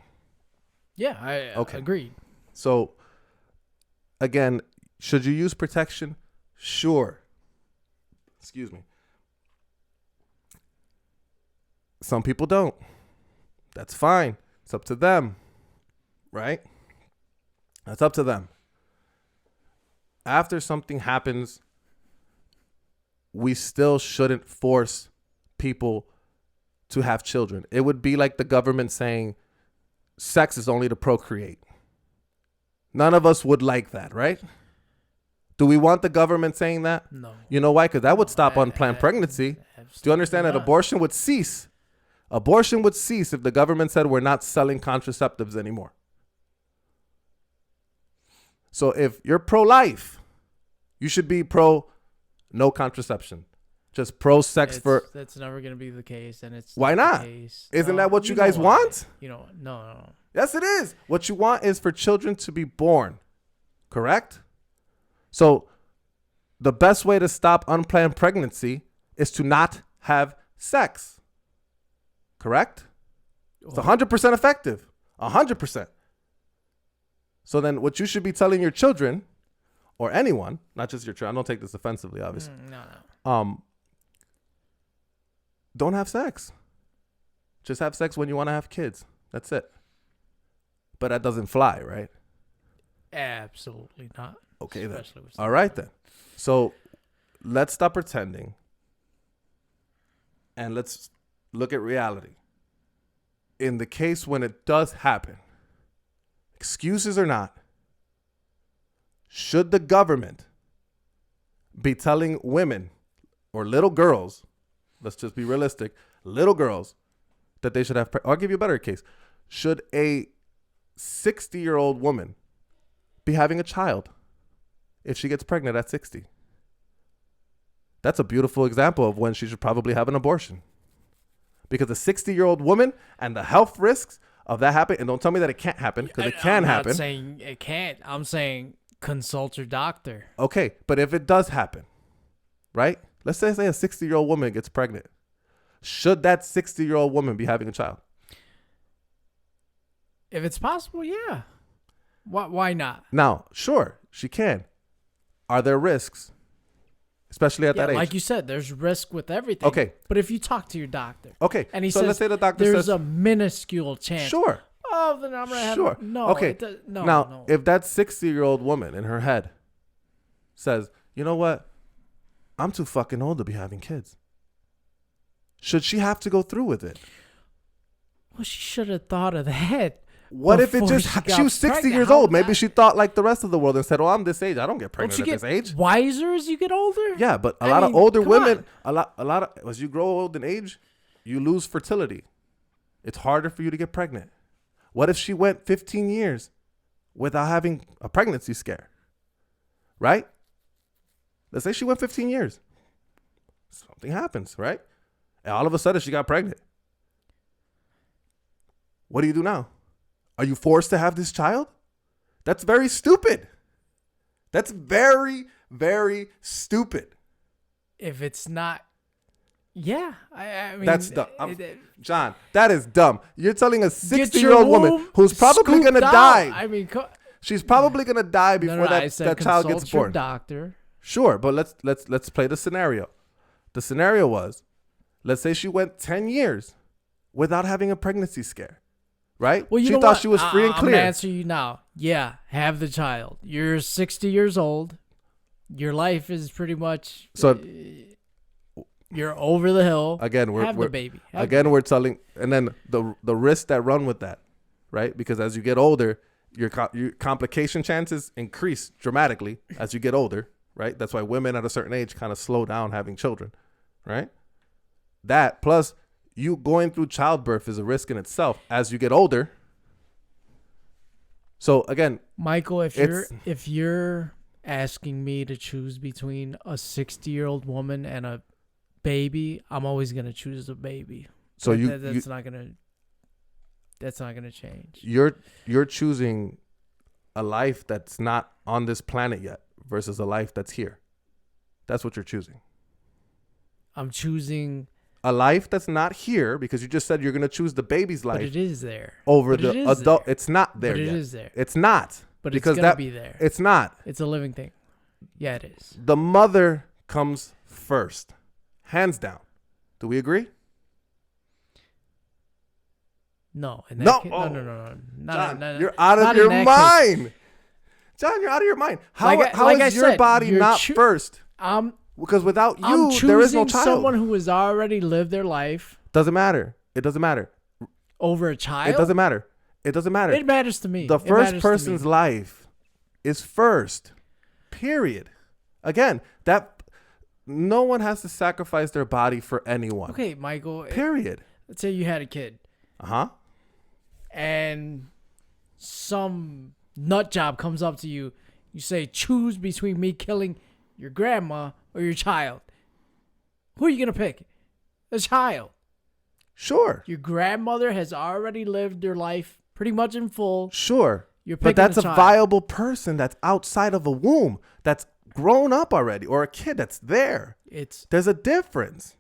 Yeah, I agree. So, again, should you use protection? Sure. Excuse me. Some people don't. That's fine. It's up to them. Right? That's up to them. After something happens, we still shouldn't force people to have children. It would be like the government saying sex is only to procreate. None of us would like that, right? Do we want the government saying that? No. You know why? Because that would stop unplanned pregnancy. Do you understand that abortion would cease? Abortion would cease if the government said we're not selling contraceptives anymore. So if you're pro-life, you should be pro-no contraception. Just pro-sex for... That's never going to be the case, and it's... Why not? Isn't that what you guys want? No. Yes, it is. What you want is for children to be born. Correct? So the best way to stop unplanned pregnancy is to not have sex. Correct? It's 100% effective. 100%. So then what you should be telling your children, or anyone, not just your children, I don't take this offensively, obviously. No. Don't have sex. Just have sex when you want to have kids. That's it. But that doesn't fly, right? Absolutely not. Okay, then. All right, then. So let's stop pretending And let's look at reality. In the case when it does happen, excuses or not, should the government be telling women or little girls, let's just be realistic, little girls, that they should have, I'll give you a better case. Should a 60-year-old woman be having a child if she gets pregnant at 60? That's a beautiful example of when she should probably have an abortion. Because a 60-year-old woman and the health risks of that happening, and don't tell me that it can't happen, because it can happen. I'm not saying it can't. I'm saying consult your doctor. Okay, but if it does happen, right? Let's say a 60-year-old woman gets pregnant. Should that 60-year-old woman be having a child? If it's possible, yeah. Why not? Now, sure, she can. Are there risks? Especially at that age. Like you said, there's risk with everything. Okay. But if you talk to your doctor. Okay. And he so says let's say the doctor there's says, a minuscule chance. sure. Oh, then I'm going to have Sure. no. Okay. No. Now, no. if that 60-year-old woman in her head says, you know what? I'm too fucking old to be having kids. Should she have to go through with it? Well, she should have thought of that. What if it before just, she she was 60 pregnant? years How old. Maybe that- she thought like the rest of the world and said, well, I'm this age. I don't get Don't pregnant you at get this age. wiser as you get older? Yeah, but a I lot mean, of older come women, on. a lot of, as you grow old in age, you lose fertility. It's harder for you to get pregnant. What if she went 15 years without having a pregnancy scare? Right? Let's say she went 15 years. Something happens, right? And all of a sudden she got pregnant. What do you do now? Are you forced to have this child? That's very stupid. That's very, very stupid. If it's not, yeah. I mean, That's dumb. John, that is dumb. You're telling a Get your 60-year-old woman womb who's probably scooped going to out. die. I mean, She's probably going to die before I that, said that child consult gets your born. doctor. Sure, but let's play the scenario. The scenario was, let's say she went 10 years without having a pregnancy scare, right? Well, you she know thought what? she was free and I'm clear. gonna answer you now. Yeah, have the child. You're 60 years old. Your life is pretty much So you're over the hill. again, have the baby. Have we're telling, and then the risks that run with that, right? Because as you get older, your complication chances increase dramatically as you get older, right? That's why women at a certain age kind of slow down having children, right? That plus you going through childbirth is a risk in itself as you get older. So again, Michael, if you're asking me to choose between a 60-year-old woman and a baby, I'm always gonna choose the baby. So that's not gonna change. You're choosing a life that's not on this planet yet versus a life that's here. That's what you're choosing. I'm choosing A life that's not here because you just said you're going to choose the baby's life but it is there. over But it the is adult. there. It's not there But it yet. is there. It's not. But because it's gonna be there. It's not. It's a living thing. Yeah, it is. The mother comes first. Hands down. Do we agree? No. In No. that case, Oh. no. John, you're out of your mind. John, you're out of your mind. How is your body not first? Because without I'm you, there is no choosing child. someone who has already lived their life Doesn't matter. It doesn't matter. over a child. It doesn't matter. It doesn't matter. It matters to me. The It first matters to person's me. life is first. Period. Again, that no one has to sacrifice their body for anyone. Okay, Michael. Period. Let's say you had a kid Uh-huh. and some nut job comes up to you. You say, choose between me killing your grandma or your child. Who are you going to pick? The child. Sure. Your grandmother has already lived their life pretty much in full. Sure. You're But picking that's the a child. viable person that's outside of a womb, that's grown up already, or a kid that's there. There's a difference.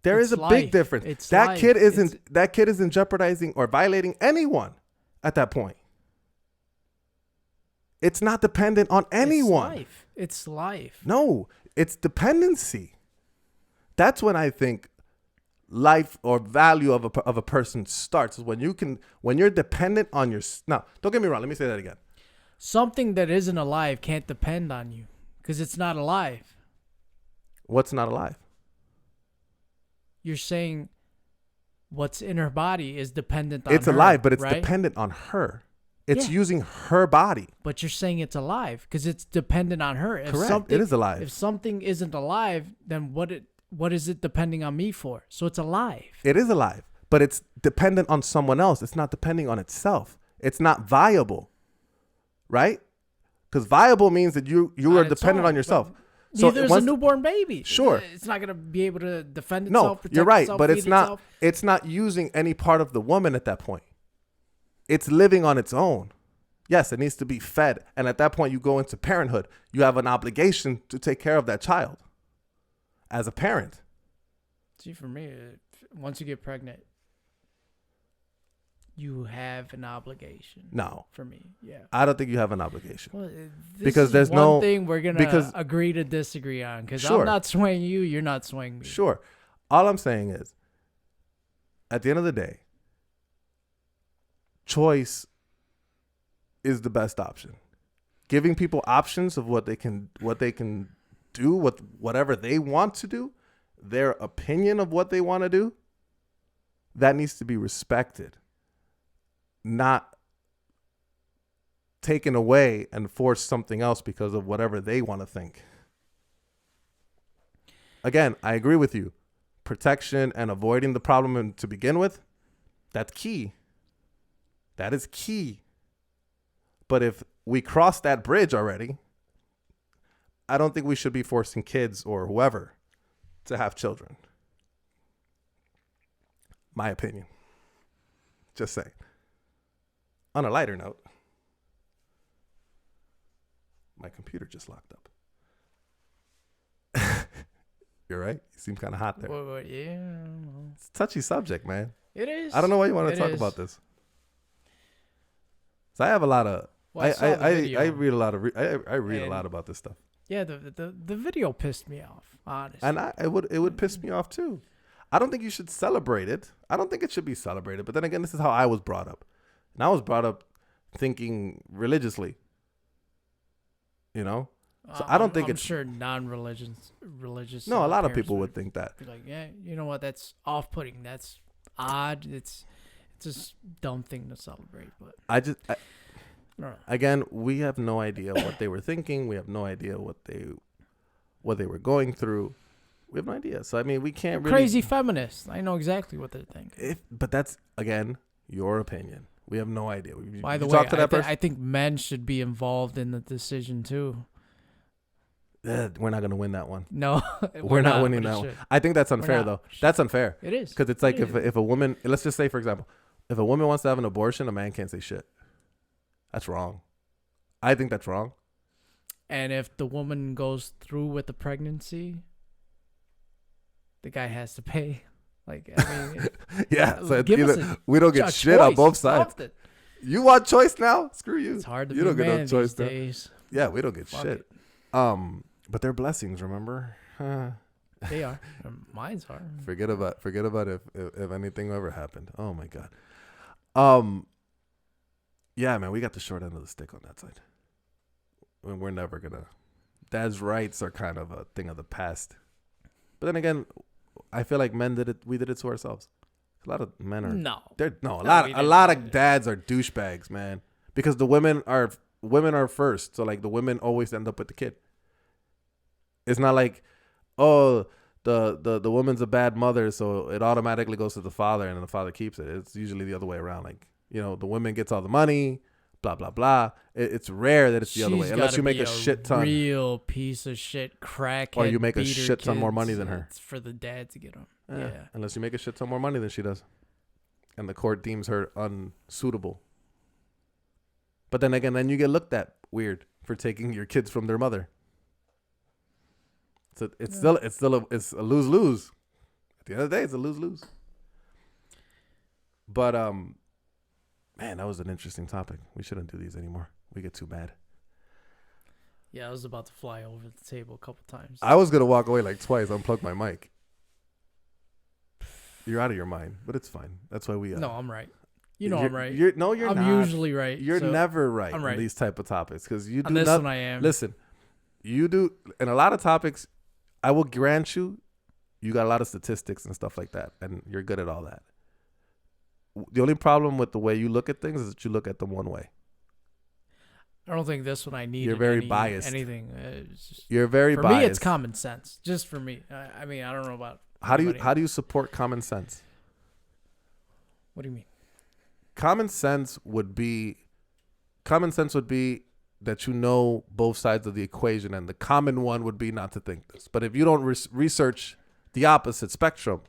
There is It's a big life. difference. It's That life. kid isn't jeopardizing or violating anyone at that point. It's not dependent on anyone. It's life. No, it's dependency. That's when I think life or value of a person starts, is when you're dependent on your. Now, don't get me wrong. Let me say that again. Something that isn't alive can't depend on you because it's not alive. What's not alive? you're saying what's in her body is dependent on It's her, alive, but it's right? dependent on her. It's Yeah. using her body. But you're saying it's alive because it's dependent on her. If Correct. something, It is alive. If something isn't alive, then what is it depending on me for? So it's alive. It is alive, but it's dependent on someone else. It's not depending on itself. It's not viable, right? Because viable means that you On are its dependent own, on yourself. but So neither is a once- newborn baby. Sure. It's not gonna be able to defend no, itself. Protect you're right, itself, but feed it's not. itself. It's not using any part of the woman at that point. It's living on its own. Yes, it needs to be fed, and at that point, you go into parenthood. You have an obligation to take care of that child as a parent. See, for me, once you get pregnant, you have an obligation. No, For me, yeah. I don't think you have an obligation. Well, Because is there's one no- thing we're gonna because- agree to disagree on. Because Sure. I'm not swaying you, you're not swaying me. Sure. All I'm saying is, at the end of the day, choice is the best option. Giving people options of what they can do, whatever they want to do, their opinion of what they want to do, that needs to be respected, not taken away and forced something else because of whatever they want to think. Again, I agree with you. Protection and avoiding the problem to begin with, that's key. That is key. But if we cross that bridge already, I don't think we should be forcing kids or whoever to have children. My opinion. Just saying. On a lighter note, my computer just locked up. You're right. You seem kind of hot there. Well, yeah, I don't know. It's a touchy subject, man. It is. I don't know why you want to It talk is. about this. So I have a lot of. Well, I saw the video. I read a lot of. I read a And- lot about this stuff, Yeah, the video pissed me off, honestly. and it would piss me off too. I don't think you should celebrate it. I don't think it should be celebrated. But then again, this is how I was brought up, and I was brought up thinking religiously. You know, so I don't think I'm it's sure religious. no. A lot of parents people would think that. be like, yeah, you know what? That's off-putting. That's odd. It's just dumb thing to celebrate. But I just I don't know. again, we have no idea what they were thinking. We have no idea what they were going through. We have no idea. So I mean, we can't really Crazy feminists. I know exactly what they're thinking. But that's again your opinion. We have no idea. By the You way, talk to that person. I think men should be involved in the decision too. We're not gonna win that one. No, We're not winning but it that one. should. I think that's unfair not. though. That's unfair It is because it's like It is. if a woman, let's just say for example, if a woman wants to have an abortion, a man can't say shit. That's wrong. I think that's wrong. And if the woman goes through with the pregnancy, the guy has to pay. Like, I mean, Yeah. So it's give us either, we don't get shit on choice, both sides. something. You want choice now? Screw you. It's hard to You be don't get no man choice these now. days. Yeah, we don't get Fuck shit. it. But they're blessings. Remember. They are. Mine's are. Forget about if anything ever happened. Oh my god. Yeah, man, we got the short end of the stick on that side. We're never gonna. Dad's rights are kind of a thing of the past. But then again, I feel like men did it. We did it to ourselves. A lot of men are. No. They're no. A No, lot. we A didn't lot do of that. dads are douchebags, man. Because the women are first. So like the women always end up with the kid. It's not like, oh, the woman's a bad mother, so it automatically goes to the father, and then the father keeps it. It's usually the other way around. Like, you know, the woman gets all the money, blah blah blah. It's rare that it's the other way, She's unless gotta you make be a shit ton. real piece of shit crackhead. Or you make a beater shit ton more kids. money than her. It's for the dad to get them. Yeah, Yeah. unless you make a shit ton more money than she does, and the court deems her unsuitable. But then again, then you get looked at weird for taking your kids from their mother. So it's still a lose-lose. At the end of the day, it's a lose-lose. But man, that was an interesting topic. We shouldn't do these anymore. We get too mad. Yeah, I was about to fly over the table a couple times. I was gonna walk away like twice, unplug my mic. You're out of your mind, but it's fine. That's why we. No, I'm right. You know you're- I'm right. You're I'm not. usually right. You're so never right I'm on right. these type of topics because you do on this not. one I am. Listen, you do in a lot of topics. I will grant you you got a lot of statistics and stuff like that, and you're good at all that. The only problem with the way you look at things is that you look at them one way. I don't think this one I need. You're very biased. Anything. It's just, You're very for biased. me, it's common sense. Just for me. I mean, I don't know about. How anybody. do you support common sense? What do you mean? Common sense would be that you know both sides of the equation, and the common one would be not to think this. But if you don't research the opposite spectrum,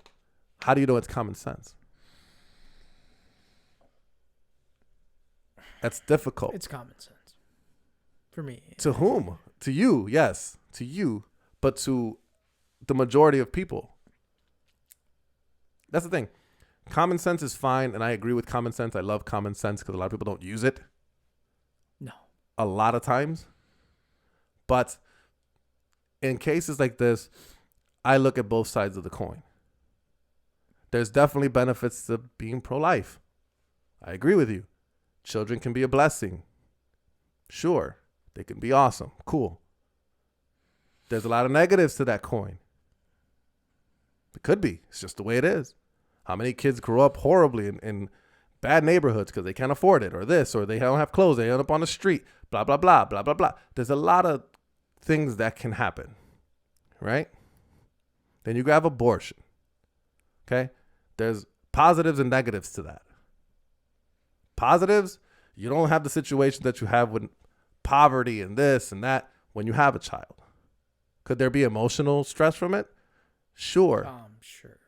how do you know it's common sense? That's difficult. It's common sense for me. To whom? To you, yes, to you, but to the majority of people. That's the thing. Common sense is fine, and I agree with common sense. I love common sense because a lot of people don't use it. No. A lot of times. But in cases like this, I look at both sides of the coin. There's definitely benefits to being pro-life. I agree with you. Children can be a blessing. Sure. They can be awesome. Cool. There's a lot of negatives to that coin. It could be. It's just the way it is. How many kids grow up horribly in bad neighborhoods because they can't afford it, or this, or they don't have clothes, they end up on the street, blah, blah, blah, blah, blah, blah. There's a lot of things that can happen, right? Then you grab abortion, okay? There's positives and negatives to that. Positives, you don't have the situation that you have with poverty and this and that when you have a child. Could there be emotional stress from it? Sure. Sure.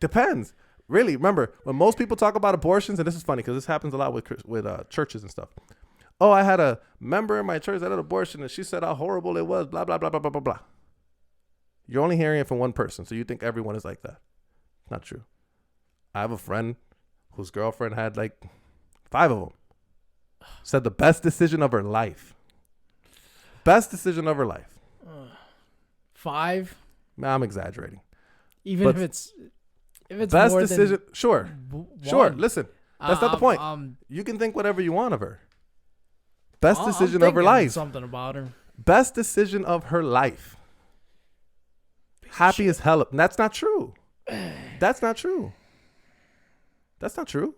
Depends. Really, remember, when most people talk about abortions, and this is funny because this happens a lot with churches and stuff. Oh, I had a member in my church that had an abortion, and she said how horrible it was, blah, blah, blah, blah, blah, blah, blah. You're only hearing it from one person, so you think everyone is like that. Not true. I have a friend whose girlfriend had like 5 of them. Said the best decision of her life. Best decision of her life. 5? I'm exaggerating. Even if it's best more decision, than sure. one. Sure, listen. That's not the point. You can think whatever you want of her. Best decision of her life. Something about her. Best decision of her life. Happy as hell. That's not true. That's not true. That's not true.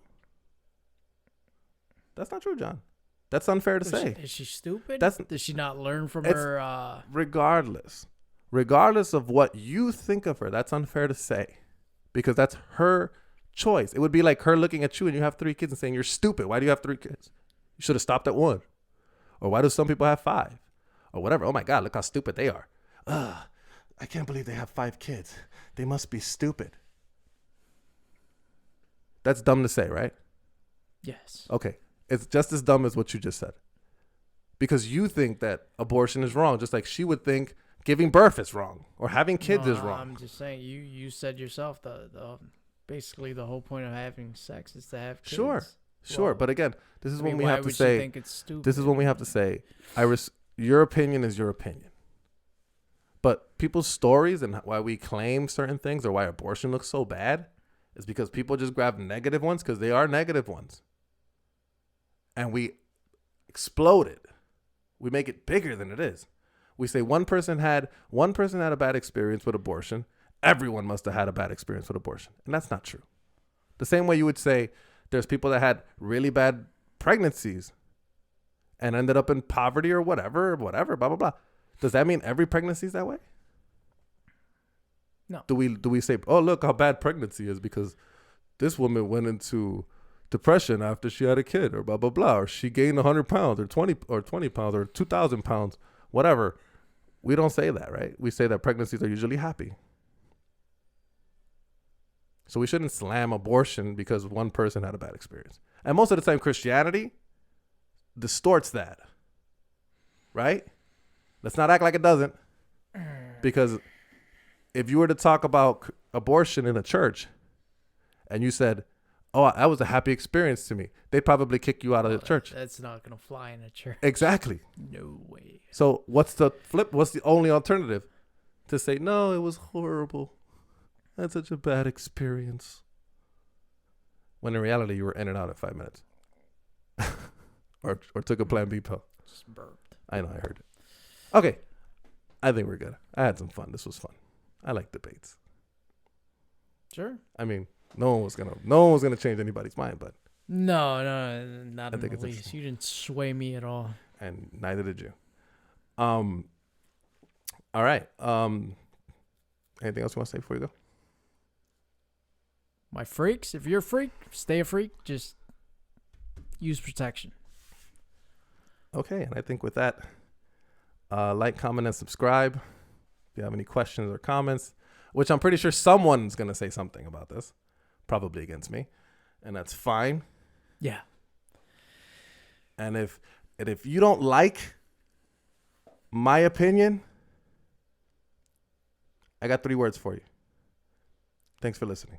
That's not true, John. That's unfair to say. Is she stupid? Does she not learn from it's her? Regardless of what you think of her, that's unfair to say, because that's her choice. It would be like her looking at you and you have 3 kids and saying, you're stupid. Why do you have 3 kids? You should have stopped at 1. Or why do some people have 5? Or whatever. Oh my God, look how stupid they are. I can't believe they have 5 kids. They must be stupid. That's dumb to say, right? Yes. Okay. It's just as dumb as what you just said. Because you think that abortion is wrong, just like she would think giving birth is wrong or having kids is wrong. I'm just saying, you said yourself, basically the whole point of having sex is to have kids. Sure. Well, but again, this is when we have to say, you think it's stupid? This is when we have to say, your opinion is your opinion. But people's stories and why we claim certain things or why abortion looks so bad is because people just grab negative ones because they are negative ones. And we explode it. We make it bigger than it is. We say one person had a bad experience with abortion. Everyone must have had a bad experience with abortion. And that's not true. The same way you would say there's people that had really bad pregnancies and ended up in poverty or whatever, blah, blah, blah. Does that mean every pregnancy is that way? No. Do we say, oh, look how bad pregnancy is because this woman went into depression after she had a kid or blah, blah, blah, or she gained 100 pounds or 20 pounds or 2,000 pounds, whatever. We don't say that, right? We say that pregnancies are usually happy. So we shouldn't slam abortion because one person had a bad experience. And most of the time, Christianity distorts that, right? Let's not act like it doesn't. Because if you were to talk about abortion in a church and you said, oh, that was a happy experience to me, they'd probably kick you out of the church. That's not going to fly in a church. Exactly. No way. So what's the flip? What's the only alternative? To say, no, it was horrible. That's such a bad experience. When in reality, you were in and out in 5 minutes. or took a Plan B pill. Just burped. I know, I heard it. Okay. I think we're good. I had some fun. This was fun. I like debates. Sure. I mean, no one was gonna change anybody's mind, but No, not I in think the it's least. interesting. You didn't sway me at all. and neither did you. All right. Anything else you want to say before you go? My freaks, if you're a freak, stay a freak. Just use protection. Okay, and I think with that, like, comment, and subscribe. If you have any questions or comments, which I'm pretty sure someone's gonna say something about this, probably against me, and that's fine. Yeah. And if you don't like my opinion, I got 3 words for you. Thanks for listening.